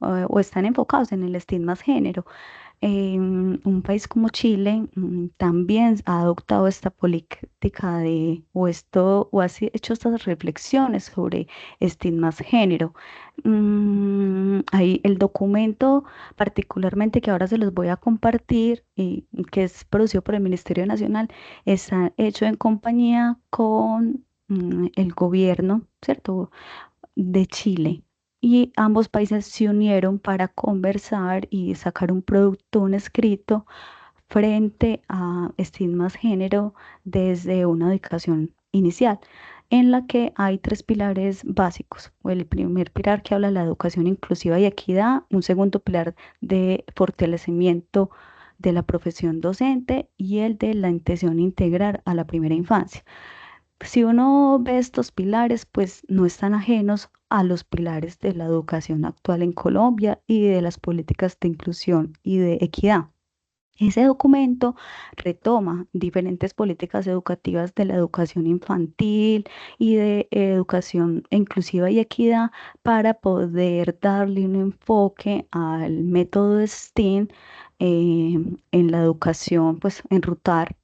o están enfocados en el STEAM más género. Un país como Chile también ha adoptado esta política o hecho estas reflexiones sobre estigmas género. Ahí el documento particularmente que ahora se los voy a compartir y que es producido por el Ministerio Nacional, está hecho en compañía con el gobierno, ¿cierto? De Chile y ambos países se unieron para conversar y sacar un producto, un escrito frente a estigmas género desde una educación inicial, en la que hay tres pilares básicos. El primer pilar que habla de la educación inclusiva y equidad, un segundo pilar de fortalecimiento de la profesión docente y el de la intención integrar a la primera infancia. Si uno ve estos pilares, pues no están ajenos a los pilares de la educación actual en Colombia y de las políticas de inclusión y de equidad. Ese documento retoma diferentes políticas educativas de la educación infantil y de educación inclusiva y equidad para poder darle un enfoque al método STEAM en la educación, pues enrutarlo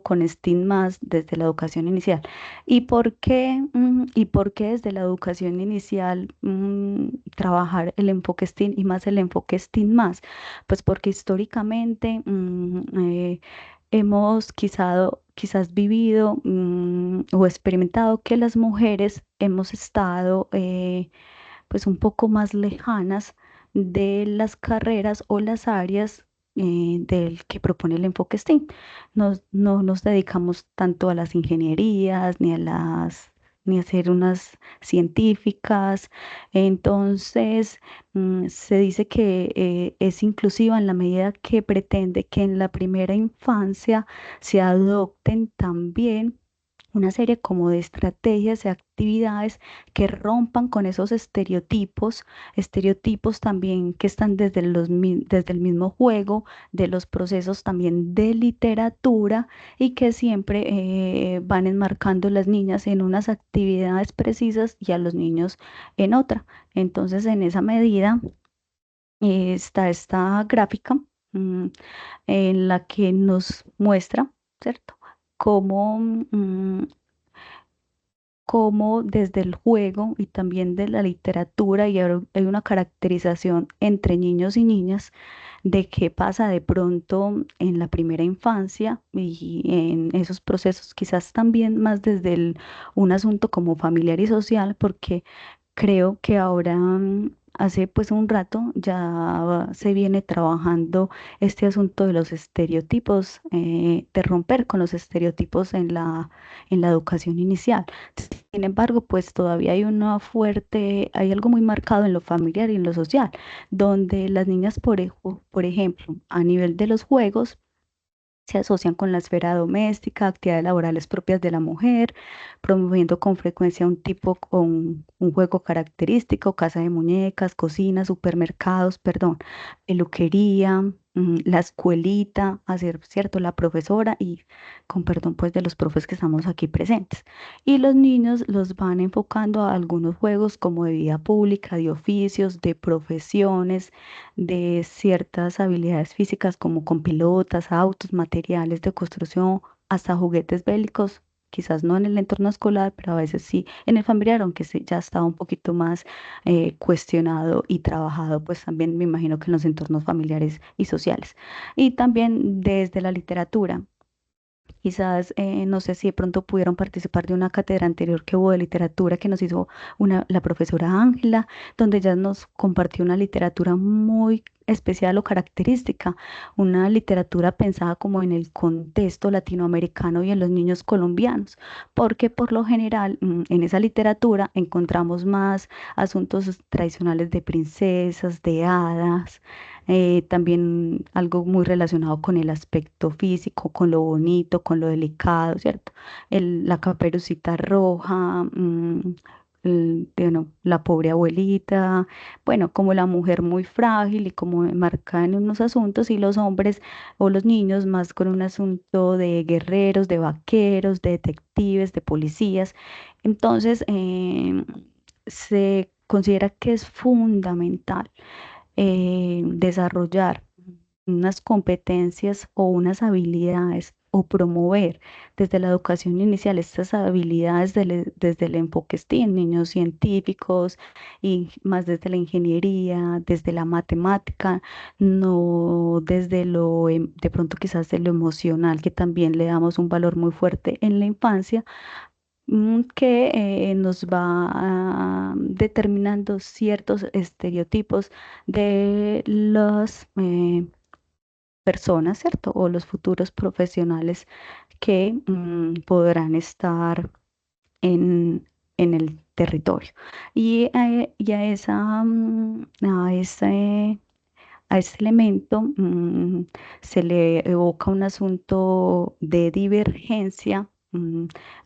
con STEAM más desde la educación inicial. ¿Y por qué, y por qué desde la educación inicial trabajar el enfoque STEAM y más el enfoque STEAM más? Pues porque históricamente hemos quizás vivido o experimentado que las mujeres hemos estado pues un poco más lejanas de las carreras o las áreas del que propone el enfoque STEAM. No nos dedicamos tanto a las ingenierías ni a ser unas científicas. Entonces, se dice que es inclusiva en la medida que pretende que en la primera infancia se adopten también una serie como de estrategias y actividades que rompan con esos estereotipos también que están desde el mismo juego, de los procesos también de literatura y que siempre van enmarcando las niñas en unas actividades precisas y a los niños en otra. Entonces, en esa medida está esta gráfica mm, en la que nos muestra, ¿cierto? Cómo cómo desde el juego y también de la literatura y ahora hay una caracterización entre niños y niñas de qué pasa de pronto en la primera infancia y en esos procesos, quizás también más desde un asunto como familiar y social, porque creo que ahora, hace pues un rato, ya se viene trabajando este asunto de los estereotipos, de romper con los estereotipos en la educación inicial. Sin embargo, pues todavía hay algo muy marcado en lo familiar y en lo social, donde las niñas, por ejemplo, a nivel de los juegos, se asocian con la esfera doméstica, actividades laborales propias de la mujer, promoviendo con frecuencia un juego característico, casa de muñecas, cocina, supermercados, perdón, peluquería, la escuelita, hacer, cierto, la profesora y con perdón pues de los profes que estamos aquí presentes. Y los niños los van enfocando a algunos juegos como de vida pública, de oficios, de profesiones, de ciertas habilidades físicas como con pilotas, autos, materiales de construcción, hasta juguetes bélicos, quizás no en el entorno escolar, pero a veces sí en el familiar, aunque sí ya está un poquito más cuestionado y trabajado, pues también me imagino que en los entornos familiares y sociales. Y también desde la literatura. Quizás, no sé si de pronto pudieron participar de una cátedra anterior que hubo de literatura que nos hizo la profesora Ángela, donde ella nos compartió una literatura muy especial o característica, una literatura pensada como en el contexto latinoamericano y en los niños colombianos, porque por lo general en esa literatura encontramos más asuntos tradicionales de princesas, de hadas, también algo muy relacionado con el aspecto físico, con lo bonito, con lo delicado, ¿cierto? La caperucita roja, bueno, la pobre abuelita, bueno, como la mujer muy frágil y como marcada en unos asuntos y los hombres o los niños más con un asunto de guerreros, de vaqueros, de detectives, de policías. Entonces, se considera que es fundamental desarrollar unas competencias o unas habilidades o promover desde la educación inicial estas habilidades desde el enfoque STEAM, niños científicos y más desde la ingeniería, desde la matemática, no desde de pronto quizás de lo emocional, que también le damos un valor muy fuerte en la infancia, que nos va determinando ciertos estereotipos de las personas, ¿cierto? O los futuros profesionales que podrán estar en, en el territorio. Y a ese elemento se le evoca un asunto de divergencia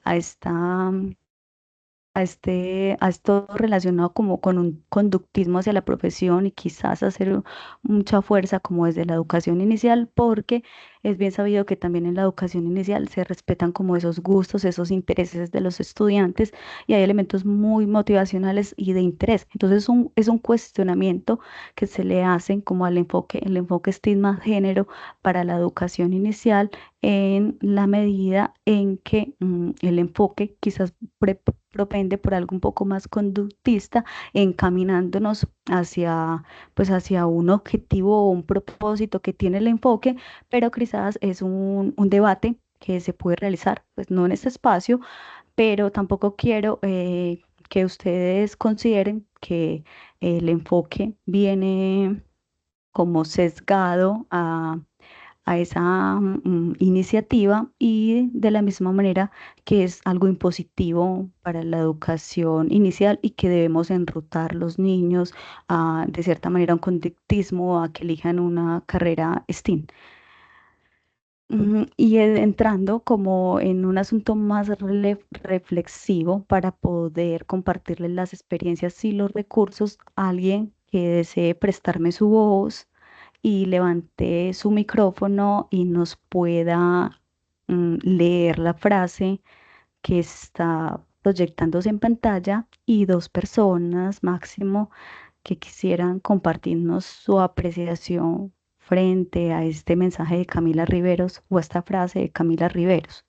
a a esto relacionado como con un conductismo hacia la profesión y quizás hacer mucha fuerza como desde la educación inicial, porque es bien sabido que también en la educación inicial se respetan como esos gustos, esos intereses de los estudiantes y hay elementos muy motivacionales y de interés. Entonces es un cuestionamiento que se le hacen como al enfoque, el enfoque estigma-género para la educación inicial en la medida en que el enfoque quizás propende por algo un poco más conductista, encaminándonos hacia, pues hacia un objetivo o un propósito que tiene el enfoque, pero quizás es un debate que se puede realizar, pues no en este espacio, pero tampoco quiero que ustedes consideren que el enfoque viene como sesgado a esa iniciativa y de la misma manera que es algo impositivo para la educación inicial y que debemos enrutar los niños a, de cierta manera, un conductismo a que elijan una carrera STEAM. Y entrando como en un asunto más reflexivo para poder compartirles las experiencias y los recursos, alguien que desee prestarme su voz y levante su micrófono y nos pueda leer la frase que está proyectándose en pantalla y dos personas máximo que quisieran compartirnos su apreciación frente a este mensaje de Camila Riveros o esta frase de Camila Riveros.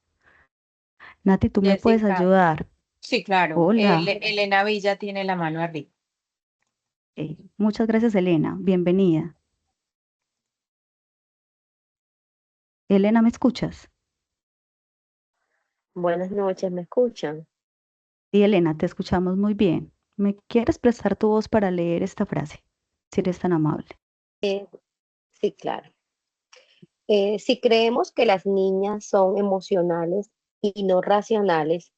Nati, ¿tú me puedes Jessica, ayudar? sí, claro. Hola. Elena Villa tiene la mano arriba. Muchas gracias, Elena. Bienvenida. Elena, ¿me escuchas? Buenas noches, ¿me escuchan? Sí, Elena, te escuchamos muy bien. ¿Me quieres prestar tu voz para leer esta frase? Si eres tan amable. Sí, claro. Si creemos que las niñas son emocionales y no racionales,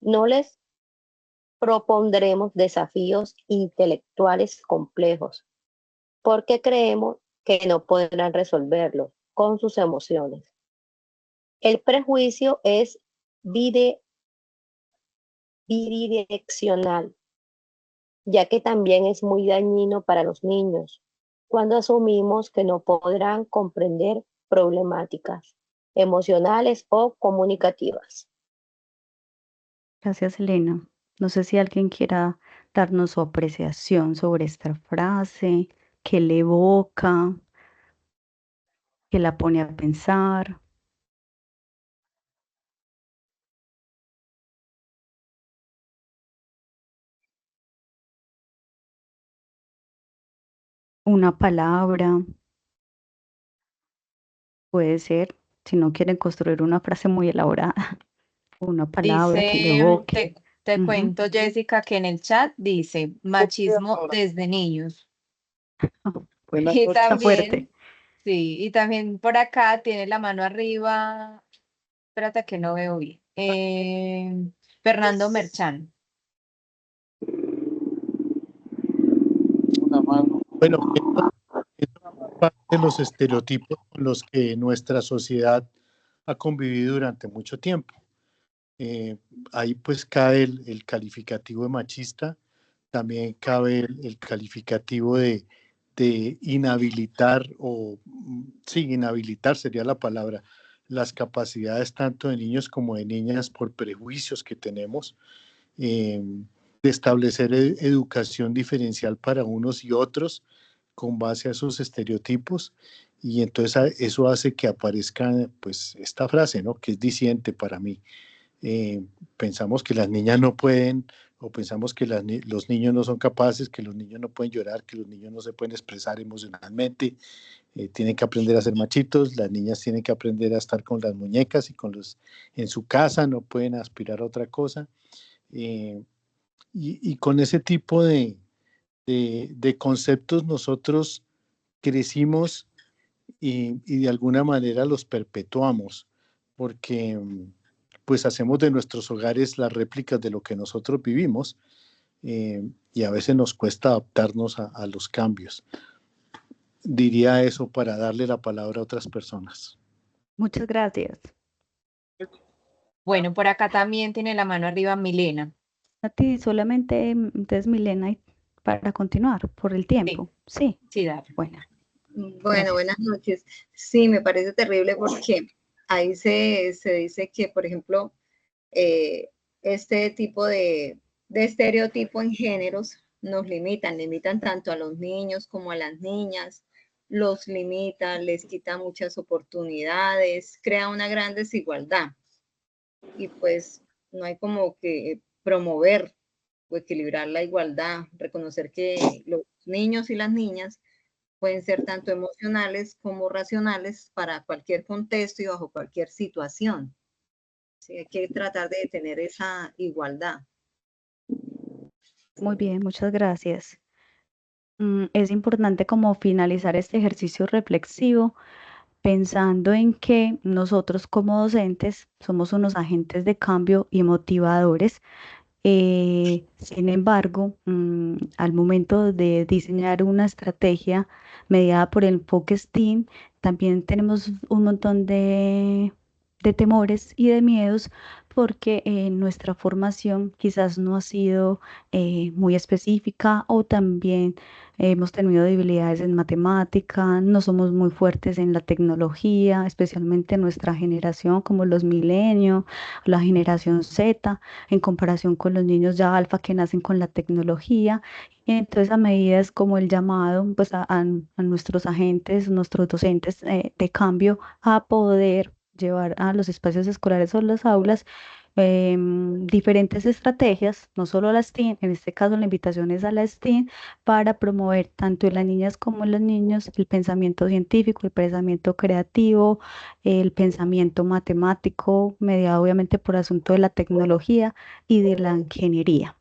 no les propondremos desafíos intelectuales complejos, porque creemos que no podrán resolverlos con sus emociones. El prejuicio es bidireccional, ya que también es muy dañino para los niños cuando asumimos que no podrán comprender problemáticas emocionales o comunicativas. Gracias, Elena. No sé si alguien quiera darnos su apreciación sobre esta frase, qué le evoca, qué la pone a pensar. Una palabra, puede ser, si no quieren construir una frase muy elaborada, una palabra que le Dice, evoque. te Ujú. cuento, Jessica, que en el chat dice machismo desde niños. Bueno, Y está fuerte. también, sí, y también por acá tiene la mano arriba. Espérate que no veo bien. Fernando Merchán. Bueno, es parte de los estereotipos con los que nuestra sociedad ha convivido durante mucho tiempo. Ahí pues cae el calificativo de machista, también cabe el calificativo de inhabilitar o, sí, inhabilitar sería la palabra, las capacidades tanto de niños como de niñas por prejuicios que tenemos, de establecer educación diferencial para unos y otros con base a esos estereotipos y entonces eso hace que aparezca pues esta frase, ¿no? Que es diciente para mí. Pensamos que las niñas no pueden o pensamos que los niños no son capaces, que los niños no pueden llorar, que los niños no se pueden expresar emocionalmente, tienen que aprender a ser machitos, las niñas tienen que aprender a estar con las muñecas y con los en su casa, no pueden aspirar a otra cosa. Eh, y con ese tipo de conceptos nosotros crecimos y de alguna manera los perpetuamos, porque pues hacemos de nuestros hogares las réplicas de lo que nosotros vivimos y a veces nos cuesta adaptarnos a los cambios. Diría eso para darle la palabra a otras personas. Muchas gracias. Bueno, por acá también tiene la mano arriba Milena. A ti solamente, entonces Milena, para continuar por el Sí, tiempo. Sí, sí, dale. bueno, Bueno, gracias. buenas noches. Sí, me parece terrible porque ahí se dice que, por ejemplo, este tipo de estereotipo en géneros nos limitan tanto a los niños como a las niñas, los limitan, les quita muchas oportunidades, crea una gran desigualdad y pues no hay como que promover o equilibrar la igualdad, reconocer que los niños y las niñas pueden ser tanto emocionales como racionales para cualquier contexto y bajo cualquier situación. Sí, hay que tratar de tener esa igualdad. Muy bien, muchas gracias. Es importante como finalizar este ejercicio reflexivo pensando en que nosotros como docentes somos unos agentes de cambio y motivadores. Sin embargo, al momento de diseñar una estrategia mediada por el enfoque STEAM, también tenemos un montón de temores y de miedos porque nuestra formación quizás no ha sido muy específica o también hemos tenido debilidades en matemática, no somos muy fuertes en la tecnología, especialmente nuestra generación como los milenios, la generación Z en comparación con los niños ya alfa que nacen con la tecnología. Y entonces a medida es como el llamado pues, a nuestros agentes, nuestros docentes de cambio a poder llevar a los espacios escolares o las aulas diferentes estrategias, no solo la STEAM, en este caso la invitación es a la STEAM, para promover tanto en las niñas como en los niños el pensamiento científico, el pensamiento creativo, el pensamiento matemático, mediado obviamente por asunto de la tecnología y de la ingeniería.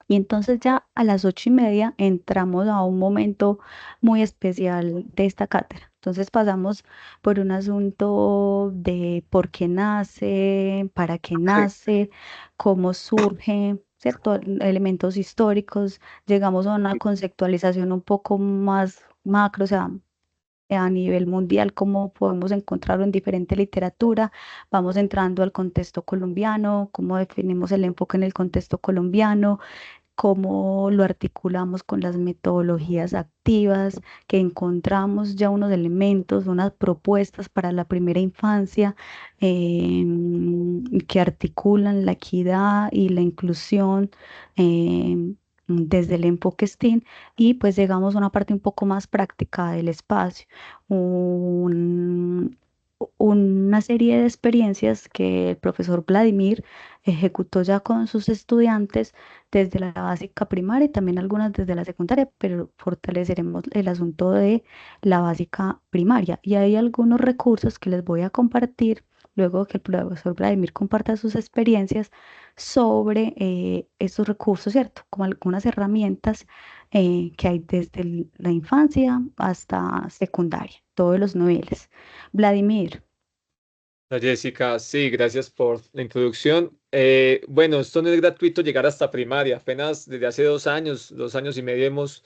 Y entonces ya a las 8:30 entramos a un momento muy especial de esta cátedra. Entonces pasamos por un asunto de por qué nace, para qué nace, cómo surge, ¿cierto? Elementos históricos. Llegamos a una conceptualización un poco más macro, o sea, a nivel mundial, cómo podemos encontrarlo en diferente literatura. Vamos entrando al contexto colombiano, cómo definimos el enfoque en el contexto colombiano, cómo lo articulamos con las metodologías activas, que encontramos ya unos elementos, unas propuestas para la primera infancia que articulan la equidad y la inclusión. Desde el enfoque STEAM y pues llegamos a una parte un poco más práctica del espacio, un- una serie de experiencias que el profesor Vladimir ejecutó ya con sus estudiantes desde la básica primaria y también algunas desde la secundaria, pero fortaleceremos el asunto de la básica primaria. Y hay algunos recursos que les voy a compartir luego que el profesor Vladimir comparta sus experiencias sobre estos recursos, ¿cierto? Como algunas herramientas que hay desde la infancia hasta secundaria, todos los niveles. Vladimir. Hola, Jessica, sí, gracias por la introducción. Bueno, esto no es gratuito llegar hasta primaria. Apenas desde hace 2 años, 2 años y medio hemos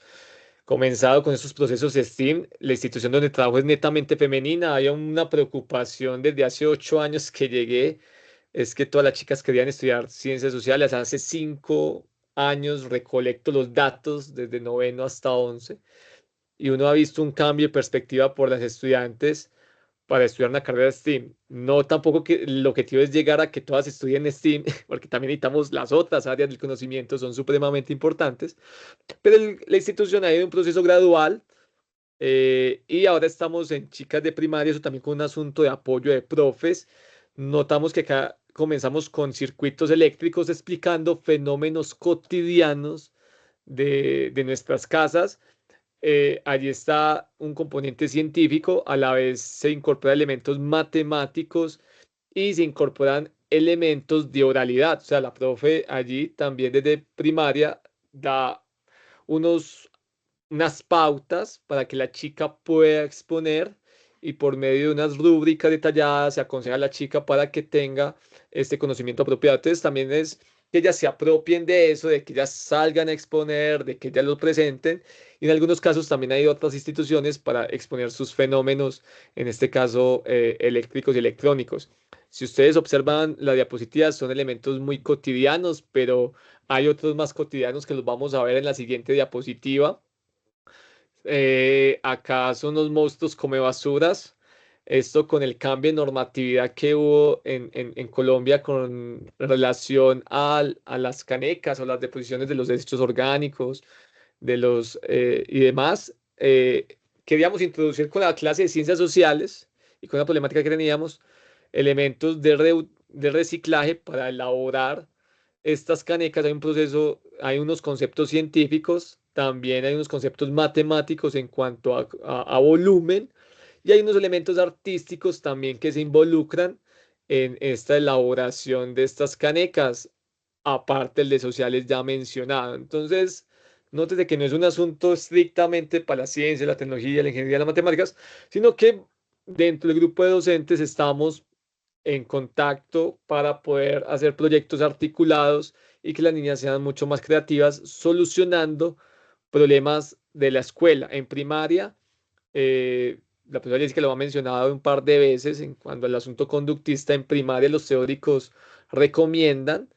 comenzado con estos procesos de STEAM. La institución donde trabajo es netamente femenina. Había una preocupación desde hace 8 años que llegué, es que todas las chicas querían estudiar ciencias sociales. Hace 5 años recolecto los datos desde noveno hasta 11 y uno ha visto un cambio de perspectiva por las estudiantes para estudiar una carrera de STEAM. No tampoco que el objetivo es llegar a que todas estudien STEAM, porque también necesitamos las otras áreas del conocimiento, son supremamente importantes, pero la institución ha ido en un proceso gradual y ahora estamos en chicas de primaria, eso también con un asunto de apoyo de profes. Notamos que acá comenzamos con circuitos eléctricos explicando fenómenos cotidianos de nuestras casas. Allí está un componente científico, a la vez se incorporan elementos matemáticos y se incorporan elementos de oralidad. O sea, la profe allí también desde primaria da unos, unas pautas para que la chica pueda exponer y por medio de unas rúbricas detalladas se aconseja a la chica para que tenga este conocimiento apropiado. Entonces también es que ellas se apropien de eso, de que ellas salgan a exponer, de que ellas lo presenten. Y en algunos casos también hay otras instituciones para exponer sus fenómenos, en este caso eléctricos y electrónicos. Si ustedes observan la diapositiva, son elementos muy cotidianos, pero hay otros más cotidianos que los vamos a ver en la siguiente diapositiva. Acá son los monstruos come basuras. Esto con el cambio de normatividad que hubo en Colombia con relación a las canecas o las deposiciones de los desechos orgánicos y demás. Queríamos introducir con la clase de ciencias sociales y con la problemática que teníamos elementos de reciclaje para elaborar estas canecas. Hay un proceso, hay unos conceptos científicos, también hay unos conceptos matemáticos en cuanto a volumen, y hay unos elementos artísticos también que se involucran en esta elaboración de estas canecas, aparte del de sociales ya mencionado. Entonces, nótese que no es un asunto estrictamente para la ciencia, la tecnología, la ingeniería, las matemáticas, sino que dentro del grupo de docentes estamos en contacto para poder hacer proyectos articulados y que las niñas sean mucho más creativas solucionando problemas de la escuela. En primaria, la profesora Jessica lo ha mencionado un par de veces en cuanto al asunto conductista. En primaria los teóricos recomiendan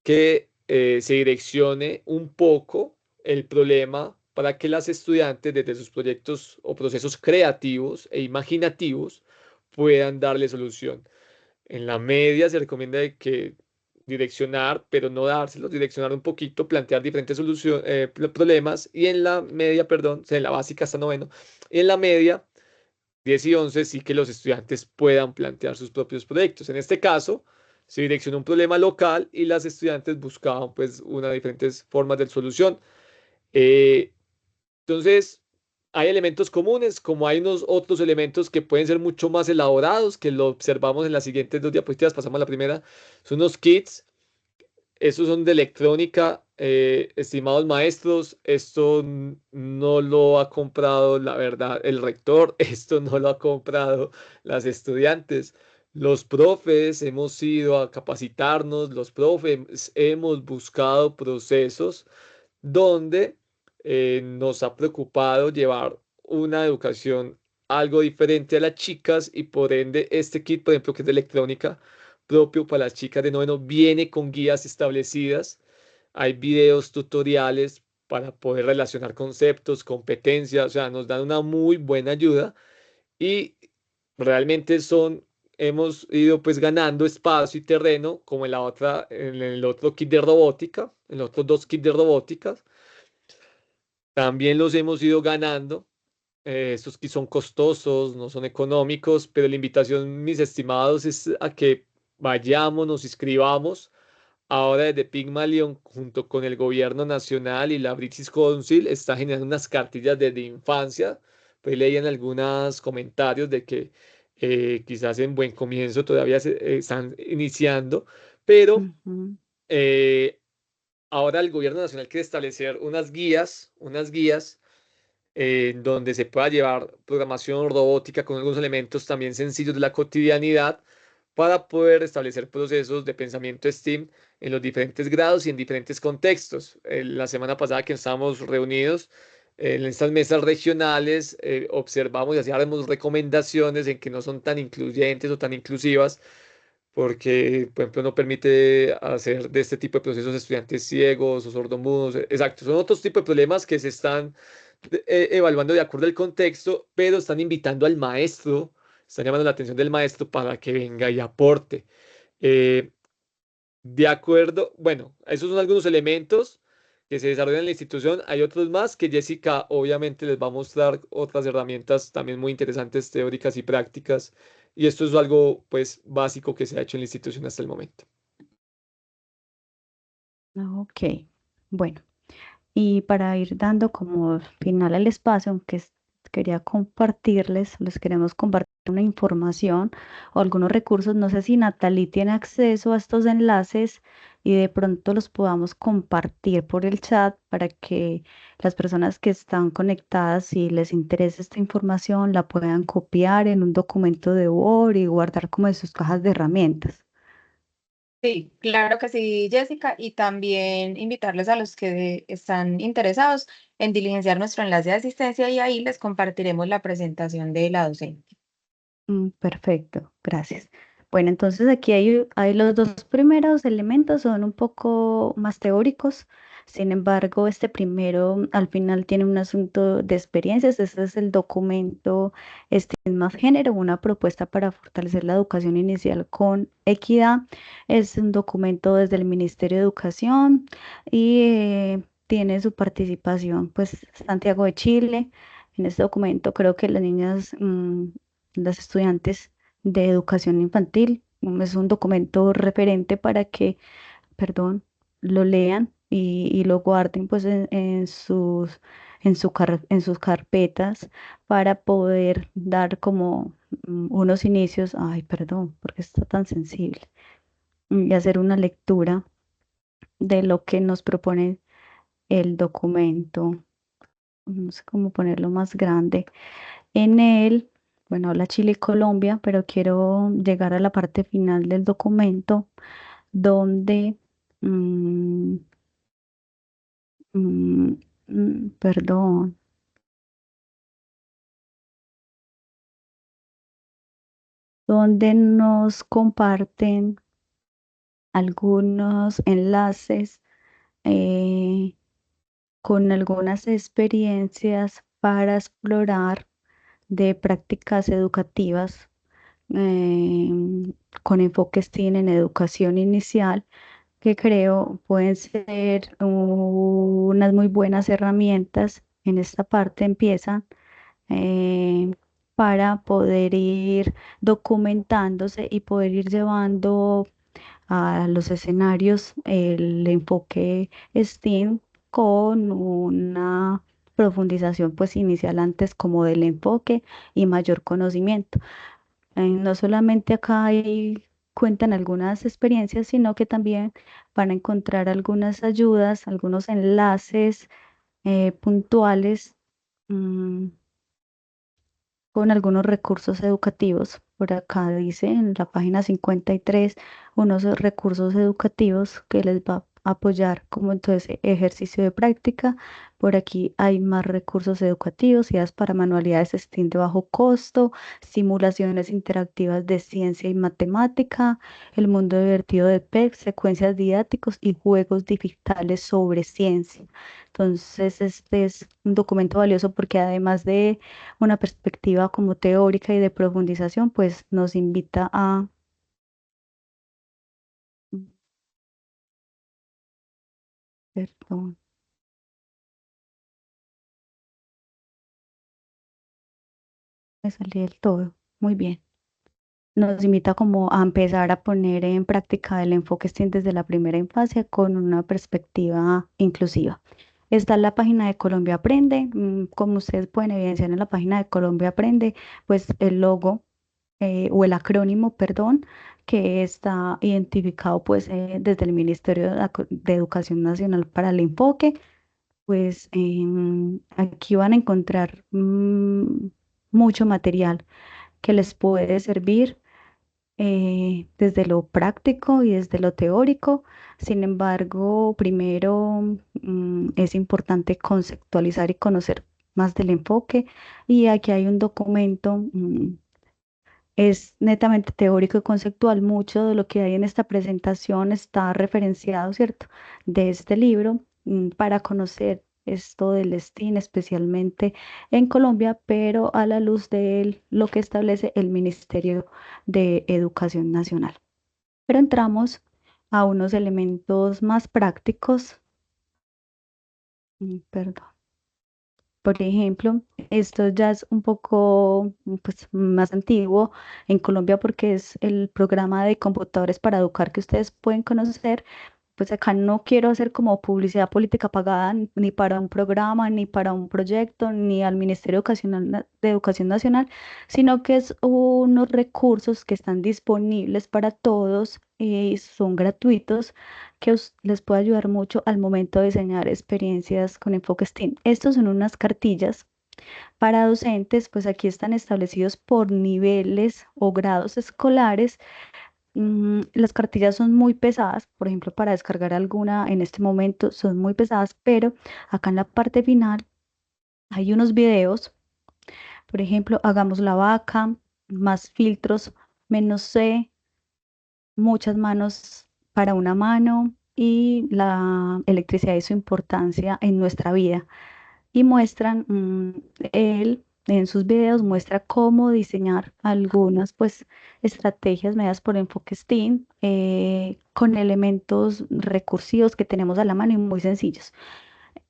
que se direccione un poco el problema para que las estudiantes desde sus proyectos o procesos creativos e imaginativos puedan darle solución. En la media se recomienda que direccionar, pero no dárselos, direccionar un poquito, plantear diferentes problemas, y en la media, perdón, o sea, en la básica hasta noveno, y en la media, 10 y 11, sí que los estudiantes puedan plantear sus propios proyectos. En este caso, se direccionó un problema local y las estudiantes buscaban pues una de diferentes formas de solución. Eh, entonces, hay elementos comunes, como hay unos otros elementos que pueden ser mucho más elaborados, que lo observamos en las siguientes dos diapositivas. Pasamos a la primera. Son unos kits. Estos son de electrónica, estimados maestros. Esto no lo ha comprado, la verdad, el rector. Esto no lo ha comprado las estudiantes. Los profes hemos ido a capacitarnos, los profes hemos buscado procesos donde nos ha preocupado llevar una educación algo diferente a las chicas, y por ende este kit, por ejemplo, que es de electrónica, propio para las chicas de noveno, viene con guías establecidas. Hay videos tutoriales para poder relacionar conceptos, competencias, o sea, nos dan una muy buena ayuda, y realmente hemos ido pues ganando espacio y terreno, como en el otro kit de robótica, en los otros dos kits de robótica. También los hemos ido ganando. Estos que son costosos, no son económicos, pero la invitación, mis estimados, es a que vayamos, nos inscribamos. Ahora desde Pygmalion, junto con el gobierno nacional y la British Council, está generando unas cartillas desde infancia. Pues leían algunos comentarios de que quizás en buen comienzo todavía se están iniciando, pero Ujú. eh, ahora el gobierno nacional quiere establecer unas guías en donde se pueda llevar programación robótica con algunos elementos también sencillos de la cotidianidad, para poder establecer procesos de pensamiento STEAM en los diferentes grados y en diferentes contextos. La semana pasada que estábamos reunidos en estas mesas regionales, observamos y hacíamos recomendaciones en que no son tan incluyentes o tan inclusivas, porque, por ejemplo, no permite hacer de este tipo de procesos estudiantes ciegos o sordomudos. Exacto, son otros tipos de problemas que se están evaluando de acuerdo al contexto, pero están invitando al maestro, están llamando la atención del maestro para que venga y aporte. Eh, de acuerdo, bueno, esos son algunos elementos que se desarrollan en la institución. Hay otros más que Jessica obviamente les va a mostrar otras herramientas también muy interesantes, teóricas y prácticas. Y esto es algo pues básico que se ha hecho en la institución hasta el momento. Ok, bueno, y para ir dando como final al espacio, quería compartirles, les queremos compartir una información o algunos recursos. No sé si Natalie tiene acceso a estos enlaces y de pronto los podamos compartir por el chat para que las personas que están conectadas, si les interesa esta información, la puedan copiar en un documento de Word y guardar como en sus cajas de herramientas. Sí, claro que sí, Jessica, y también invitarles a los que están interesados en diligenciar nuestro enlace de asistencia y ahí les compartiremos la presentación de la docente. Perfecto, gracias. Bueno, entonces aquí hay los dos primeros elementos, son un poco más teóricos. Sin embargo, este primero al final tiene un asunto de experiencias. Este es el documento STEAM más género, una propuesta para fortalecer la educación inicial con equidad. Es un documento desde el Ministerio de Educación y tiene su participación, pues, Santiago de Chile. En este documento creo que las niñas, las estudiantes de educación infantil. Es un documento referente para que, perdón, lo lean y lo guarden pues en sus carpetas para poder dar como unos inicios, ay, perdón, porque está tan sensible, y hacer una lectura de lo que nos propone el documento. No sé cómo ponerlo más grande. En él, bueno, habla Chile y Colombia, pero quiero llegar a la parte final del documento donde, mm, mm, perdón, donde nos comparten algunos enlaces eh, con algunas experiencias para explorar de prácticas educativas con enfoque STEAM en educación inicial que creo pueden ser unas muy buenas herramientas. En esta parte empiezan eh, para poder ir documentándose y poder ir llevando a los escenarios el enfoque STEAM con una profundización pues inicial antes como del enfoque y mayor conocimiento. No solamente acá cuentan algunas experiencias, sino que también van a encontrar algunas ayudas, algunos enlaces puntuales mm, con algunos recursos educativos. Por acá dice en la página 53 unos recursos educativos que les va a apoyar como entonces ejercicio de práctica. Por aquí hay más recursos educativos, ideas para manualidades STEAM de bajo costo, simulaciones interactivas de ciencia y matemática, el mundo divertido de PEC, secuencias didácticos y juegos digitales sobre ciencia. Entonces, este es un documento valioso porque además de una perspectiva como teórica y de profundización, pues nos invita a... Perdón, me salí del todo. Muy bien. Nos invita como a empezar a poner en práctica el enfoque STEAM desde la primera infancia con una perspectiva inclusiva. Está en la página de Colombia Aprende. Como ustedes pueden evidenciar en la página de Colombia Aprende, pues el logo o el acrónimo, perdón, que está identificado pues desde el Ministerio de Educación Nacional para el enfoque, pues aquí van a encontrar mucho material que les puede servir desde lo práctico y desde lo teórico. Sin embargo, primero es importante conceptualizar y conocer más del enfoque y aquí hay un documento. Es netamente teórico y conceptual. Mucho de lo que hay en esta presentación está referenciado, ¿cierto?, de este libro para conocer esto del STEAM, especialmente en Colombia, pero a la luz de lo que establece el Ministerio de Educación Nacional. Pero entramos a unos elementos más prácticos. Perdón. Por ejemplo, esto ya es un poco pues, más antiguo en Colombia porque es el programa de computadores para educar que ustedes pueden conocer. Pues acá no quiero hacer como publicidad política pagada ni para un programa, ni para un proyecto, ni al Ministerio de Educación Nacional, sino que es unos recursos que están disponibles para todos y son gratuitos que les puede ayudar mucho al momento de diseñar experiencias con enfoque STEAM. Estos son unas cartillas para docentes, pues aquí están establecidos por niveles o grados escolares Las cartillas son muy pesadas, por ejemplo, para descargar alguna en este momento son muy pesadas, pero acá en la parte final hay unos videos, por ejemplo, hagamos la vaca, más filtros, menos C, muchas manos para una mano y la electricidad y su importancia en nuestra vida. Y muestran, él en sus videos muestra cómo diseñar algunas pues estrategias medidas por enfoque STEAM con elementos recursivos que tenemos a la mano y muy sencillos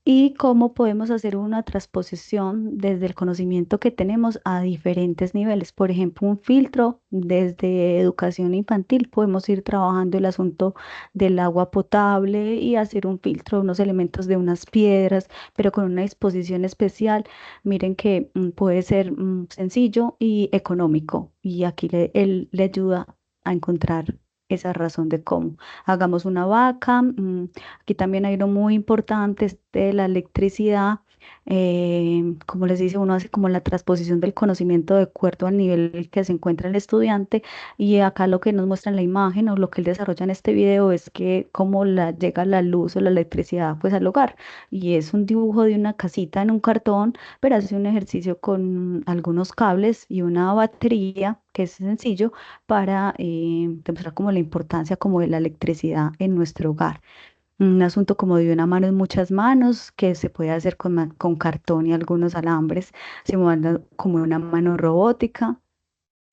y cómo podemos hacer una transposición desde el conocimiento que tenemos a diferentes niveles. Por ejemplo, un filtro desde educación infantil, podemos ir trabajando el asunto del agua potable y hacer un filtro, unos elementos de unas piedras, pero con una disposición especial. Miren que puede ser sencillo y económico y aquí él le ayuda a encontrar esa razón de cómo. Hagamos una vaca. Aquí también hay uno muy importante, de la electricidad. Como les dice, uno hace como la transposición del conocimiento de acuerdo al nivel que se encuentra el estudiante. Y acá lo que nos muestra en la imagen o lo que él desarrolla en este video es que cómo llega la luz o la electricidad pues al hogar. Y es un dibujo de una casita en un cartón, pero hace un ejercicio con algunos cables y una batería, que es sencillo, para demostrar como la importancia como de la electricidad en nuestro hogar. Un asunto como de una mano en muchas manos, que se puede hacer con cartón y algunos alambres, simulando como una mano robótica.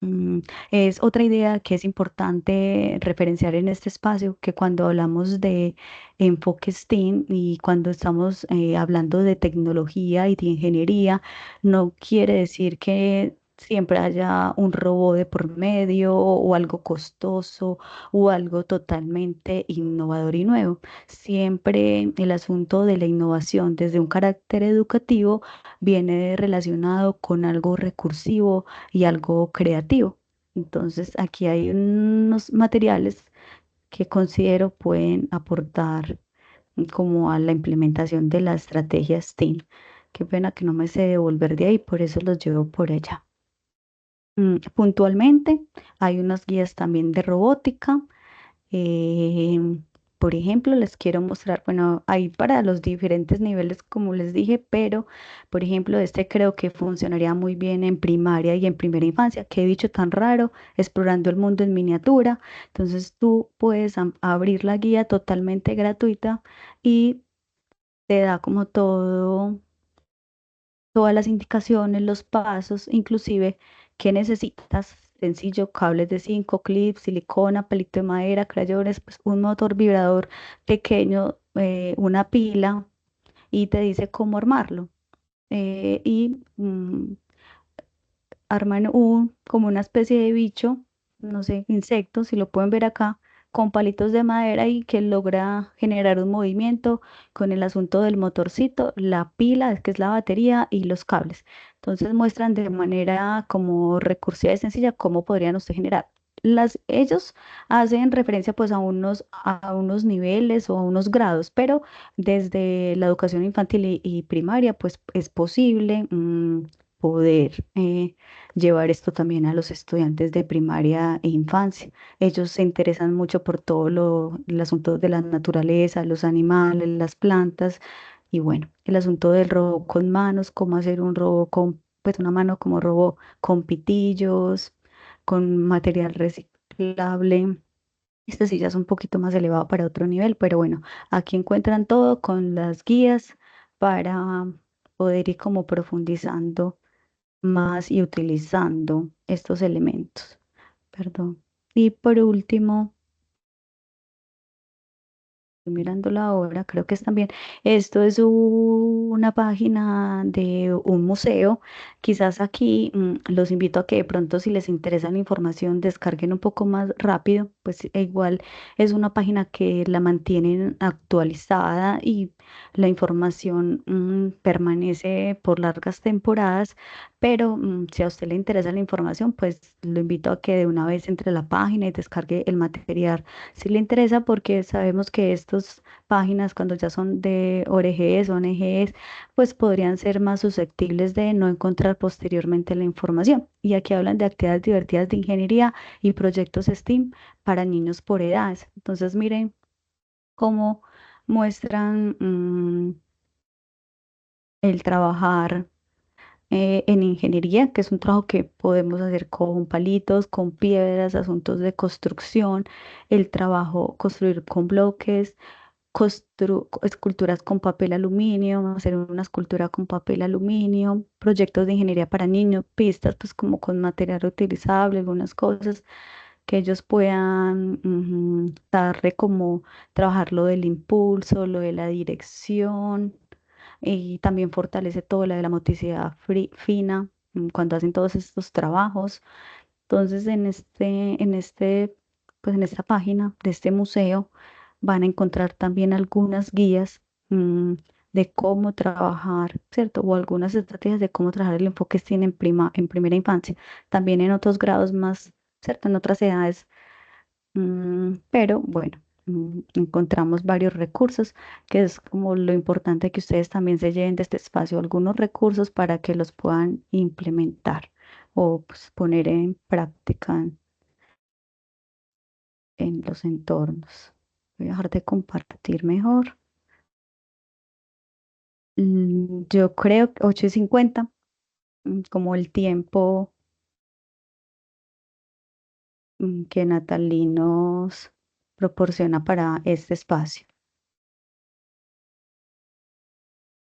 Mm, Es otra idea que es importante referenciar en este espacio, que cuando hablamos de enfoque STEAM y cuando estamos hablando de tecnología y de ingeniería, no quiere decir que siempre haya un robot de por medio o algo costoso o algo totalmente innovador y nuevo. Siempre el asunto de la innovación desde un carácter educativo viene relacionado con algo recursivo y algo creativo. Entonces, aquí hay unos materiales que considero pueden aportar como a la implementación de la estrategia STEAM. Qué pena que no me sé devolver de ahí, por eso los llevo por allá. Puntualmente, hay unas guías también de robótica. Em, por ejemplo, les quiero mostrar, bueno, hay para los diferentes niveles, como les dije, pero, por ejemplo, este creo que funcionaría muy bien en primaria y en primera infancia. Qué bicho tan raro, explorando el mundo en miniatura. Entonces, tú puedes abrir la guía totalmente gratuita y te da como todas las indicaciones, los pasos, inclusive qué necesitas. Sencillo, cables de 5 clips, silicona, palito de madera, crayones, pues un motor vibrador pequeño, una pila y te dice cómo armarlo. Y arman como una especie de bicho, no sé, insecto, si lo pueden ver acá, con palitos de madera y que logra generar un movimiento con el asunto del motorcito, la pila, que es la batería, y los cables. Entonces muestran de manera como recursiva y sencilla cómo podrían usted generar. Ellos hacen referencia pues a unos niveles o a unos grados, pero desde la educación infantil y primaria pues es posible poder llevar esto también a los estudiantes de primaria e infancia. Ellos se interesan mucho por todo el asunto de la naturaleza, los animales, las plantas y bueno, el asunto del robot con manos, cómo hacer un robot con, pues una mano como robot con pitillos, con material reciclable. Este sí ya es un poquito más elevado para otro nivel, pero bueno, aquí encuentran todo con las guías para poder ir como profundizando más y utilizando estos elementos. Perdón. Y por último, estoy mirando la obra, creo que es también, esto es una página de un museo. Quizás aquí los invito a que de pronto si les interesa la información descarguen un poco más rápido, pues igual es una página que la mantienen actualizada y la información permanece por largas temporadas, pero si a usted le interesa la información, pues lo invito a que de una vez entre a la página y descargue el material si le interesa, porque sabemos que estas páginas, cuando ya son de ONGs, pues podrían ser más susceptibles de no encontrar posteriormente la información. Y aquí hablan de actividades divertidas de ingeniería y proyectos STEAM para niños por edades. Entonces, miren cómo muestran el trabajar en ingeniería, que es un trabajo que podemos hacer con palitos, con piedras, asuntos de construcción, el trabajo, construir con bloques, esculturas con papel aluminio, hacer una escultura con papel aluminio, proyectos de ingeniería para niños, pistas, pues como con material reutilizable, algunas cosas que ellos puedan darle como trabajar lo del impulso, lo de la dirección, y también fortalece todo la de la motricidad fina cuando hacen todos estos trabajos. Entonces, pues en esta página de este museo van a encontrar también algunas guías de cómo trabajar, ¿cierto? O algunas estrategias de cómo trabajar el enfoque STEAM en primera infancia, también en otros grados más, ¿cierto? En otras edades. Pero bueno, encontramos varios recursos, que es como lo importante que ustedes también se lleven de este espacio, algunos recursos para que los puedan implementar o pues, poner en práctica en los entornos. Voy a dejar de compartir mejor. Yo creo que 8:50, como el tiempo que Natalie nos proporciona para este espacio.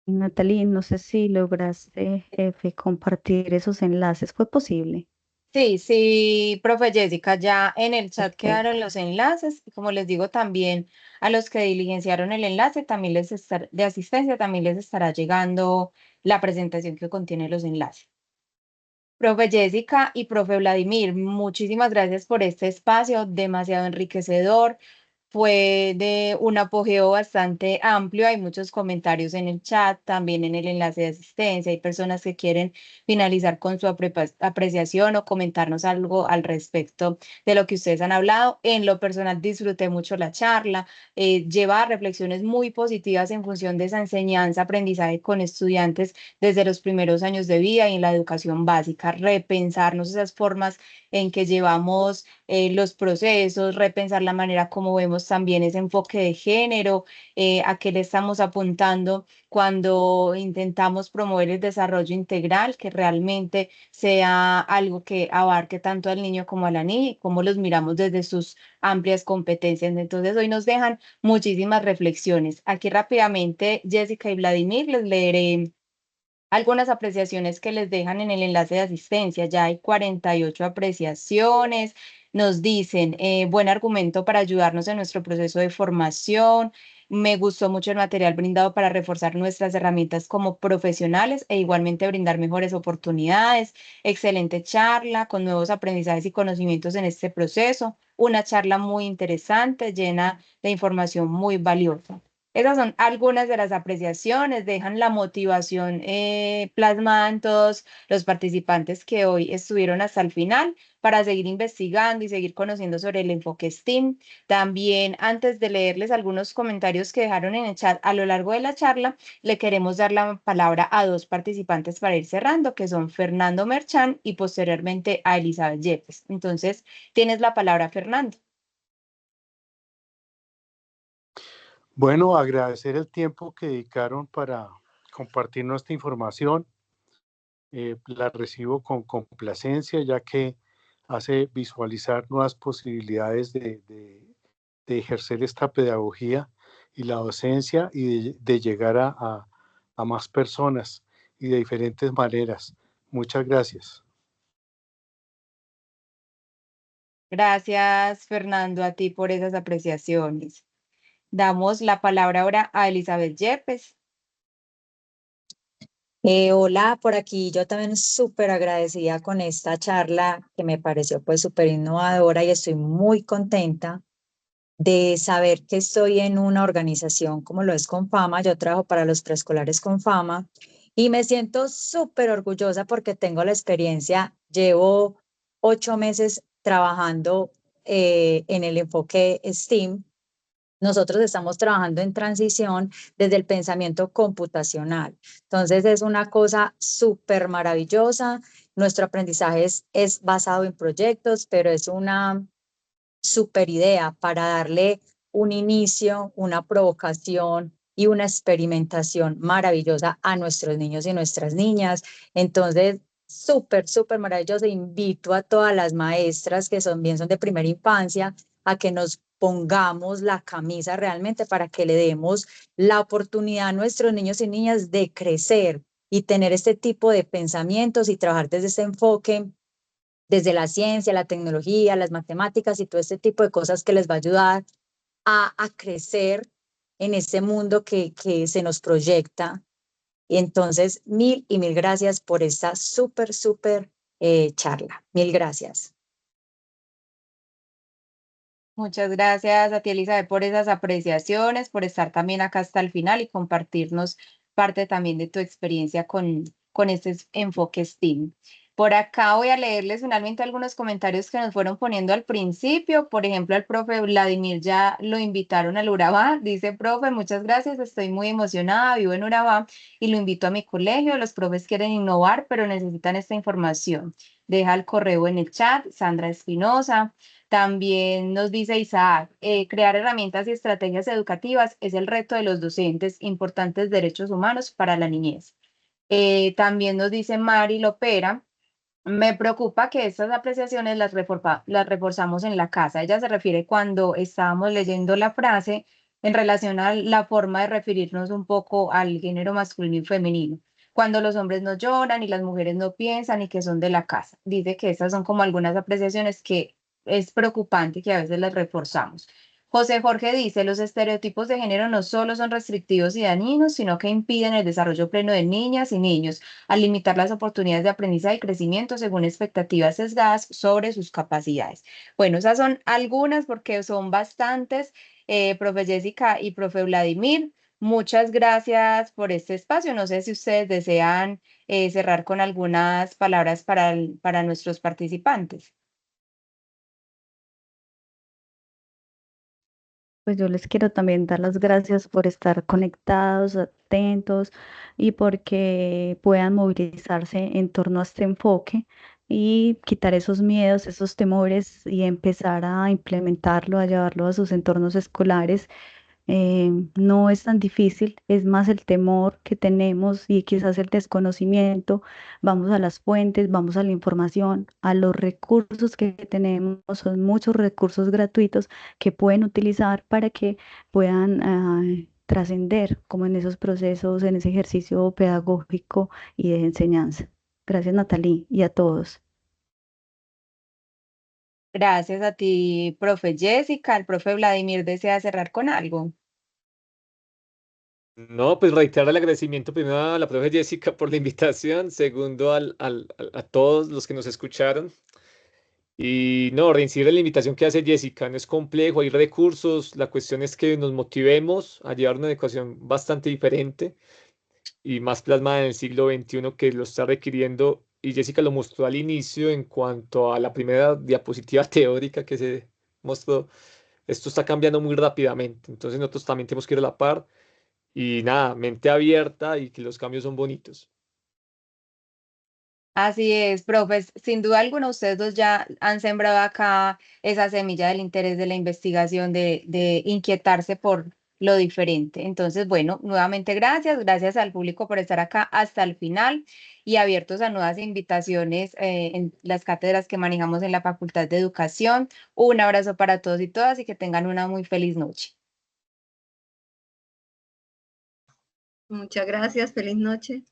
Natalie, no sé si lograste, jefe, compartir esos enlaces. ¿Fue posible? Sí, sí, profe Jessica, ya en el chat Perfecto. quedaron los enlaces y como les digo también a los que diligenciaron el enlace también de asistencia también les estará llegando la presentación que contiene los enlaces. Profe Jessica y profe Vladimir, muchísimas gracias por este espacio demasiado enriquecedor. Fue de un apogeo bastante amplio. Hay muchos comentarios en el chat, también en el enlace de asistencia. Hay personas que quieren finalizar con su apreciación o comentarnos algo al respecto de lo que ustedes han hablado. En lo personal, disfruté mucho la charla. Lleva reflexiones muy positivas en función de esa enseñanza, aprendizaje con estudiantes desde los primeros años de vida y en la educación básica, repensarnos esas formas en que llevamos los procesos, repensar la manera como vemos también ese enfoque de género, a qué le estamos apuntando cuando intentamos promover el desarrollo integral, que realmente sea algo que abarque tanto al niño como a la niña y cómo los miramos desde sus amplias competencias. Entonces, hoy nos dejan muchísimas reflexiones. Aquí rápidamente, Jessica y Vladimir, les leeré algunas apreciaciones que les dejan en el enlace de asistencia. Ya hay 48 apreciaciones. Nos dicen, buen argumento para ayudarnos en nuestro proceso de formación. Me gustó mucho el material brindado para reforzar nuestras herramientas como profesionales e igualmente brindar mejores oportunidades. Excelente charla con nuevos aprendizajes y conocimientos en este proceso. Una charla muy interesante, llena de información muy valiosa. Esas son algunas de las apreciaciones, dejan la motivación plasmada en todos los participantes que hoy estuvieron hasta el final para seguir investigando y seguir conociendo sobre el enfoque STEAM. También, antes de leerles algunos comentarios que dejaron en el chat a lo largo de la charla, le queremos dar la palabra a dos participantes para ir cerrando, que son Fernando Merchán y posteriormente a Elizabeth Yepes. Entonces, tienes la palabra, Fernando. Bueno, agradecer el tiempo que dedicaron para compartir nuestra información. La recibo con complacencia, ya que hace visualizar nuevas posibilidades de ejercer esta pedagogía y la docencia y de llegar a más personas y de diferentes maneras. Muchas gracias. Gracias, Fernando, a ti por esas apreciaciones. Damos la palabra ahora a Elizabeth Yepes. Hola, por aquí yo también súper agradecida con esta charla que me pareció pues súper innovadora y estoy muy contenta de saber que estoy en una organización como lo es Confama. Yo trabajo para los preescolares Confama y me siento súper orgullosa porque tengo la experiencia. Llevo 8 meses trabajando en el enfoque STEAM. Nosotros estamos trabajando en transición desde el pensamiento computacional. Entonces es una cosa súper maravillosa nuestro aprendizaje es basado en proyectos, pero es una super idea para darle un inicio, una provocación y una experimentación maravillosa a nuestros niños y nuestras niñas. Entonces, súper, súper maravilloso. Invito a todas las maestras que son de primera infancia a que nos pongamos la camisa realmente para que le demos la oportunidad a nuestros niños y niñas de crecer y tener este tipo de pensamientos y trabajar desde este enfoque, desde la ciencia, la tecnología, las matemáticas y todo este tipo de cosas que les va a ayudar a crecer en este mundo que se nos proyecta. Y entonces, mil y mil gracias por esta súper, súper charla. Mil gracias. Muchas gracias a ti, Elizabeth, por esas apreciaciones, por estar también acá hasta el final y compartirnos parte también de tu experiencia con este enfoque STEAM. Por acá voy a leerles finalmente algunos comentarios que nos fueron poniendo al principio. Por ejemplo, al profe Vladimir ya lo invitaron al Urabá. Dice, profe, muchas gracias, estoy muy emocionada, vivo en Urabá y lo invito a mi colegio. Los profes quieren innovar, pero necesitan esta información. Deja el correo en el chat, Sandra Espinosa. También nos dice Isaac, crear herramientas y estrategias educativas es el reto de los docentes, importantes derechos humanos para la niñez. También nos dice Mari Lopera, me preocupa que estas apreciaciones las reforzamos en la casa. Ella se refiere cuando estábamos leyendo la frase en relación a la forma de referirnos un poco al género masculino y femenino. Cuando los hombres no lloran y las mujeres no piensan y que son de la casa. Dice que estas son como algunas apreciaciones que es preocupante que a veces las reforzamos. José Jorge dice, los estereotipos de género no solo son restrictivos y dañinos, sino que impiden el desarrollo pleno de niñas y niños al limitar las oportunidades de aprendizaje y crecimiento según expectativas sesgadas sobre sus capacidades. Bueno, esas son algunas porque son bastantes, profe Jessica y profe Vladimir. Muchas gracias por este espacio. No sé si ustedes desean cerrar con algunas palabras para nuestros participantes. Pues yo les quiero también dar las gracias por estar conectados, atentos y porque puedan movilizarse en torno a este enfoque y quitar esos miedos, esos temores y empezar a implementarlo, a llevarlo a sus entornos escolares. No es tan difícil, es más el temor que tenemos y quizás el desconocimiento. Vamos a las fuentes, vamos a la información, a los recursos que tenemos, son muchos recursos gratuitos que pueden utilizar para que puedan trascender como en esos procesos, en ese ejercicio pedagógico y de enseñanza. Gracias, Natalie, y a todos. Gracias a ti, profe Jessica. El profe Vladimir desea cerrar con algo. No, pues reiterar el agradecimiento primero a la profe Jessica por la invitación, segundo a todos los que nos escucharon. Y no, reincidir en la invitación que hace Jessica, no es complejo, hay recursos, la cuestión es que nos motivemos a llevar una educación bastante diferente y más plasmada en el siglo XXI que lo está requiriendo. Y Jessica lo mostró al inicio en cuanto a la primera diapositiva teórica que se mostró. Esto está cambiando muy rápidamente, entonces nosotros también tenemos que ir a la par y nada, mente abierta y que los cambios son bonitos. Así es, profes. Sin duda alguna, ustedes dos ya han sembrado acá esa semilla del interés de la investigación, de inquietarse por lo diferente. Entonces, bueno, nuevamente gracias al público por estar acá hasta el final y abiertos a nuevas invitaciones en las cátedras que manejamos en la Facultad de Educación. Un abrazo para todos y todas y que tengan una muy feliz noche. Muchas gracias, feliz noche.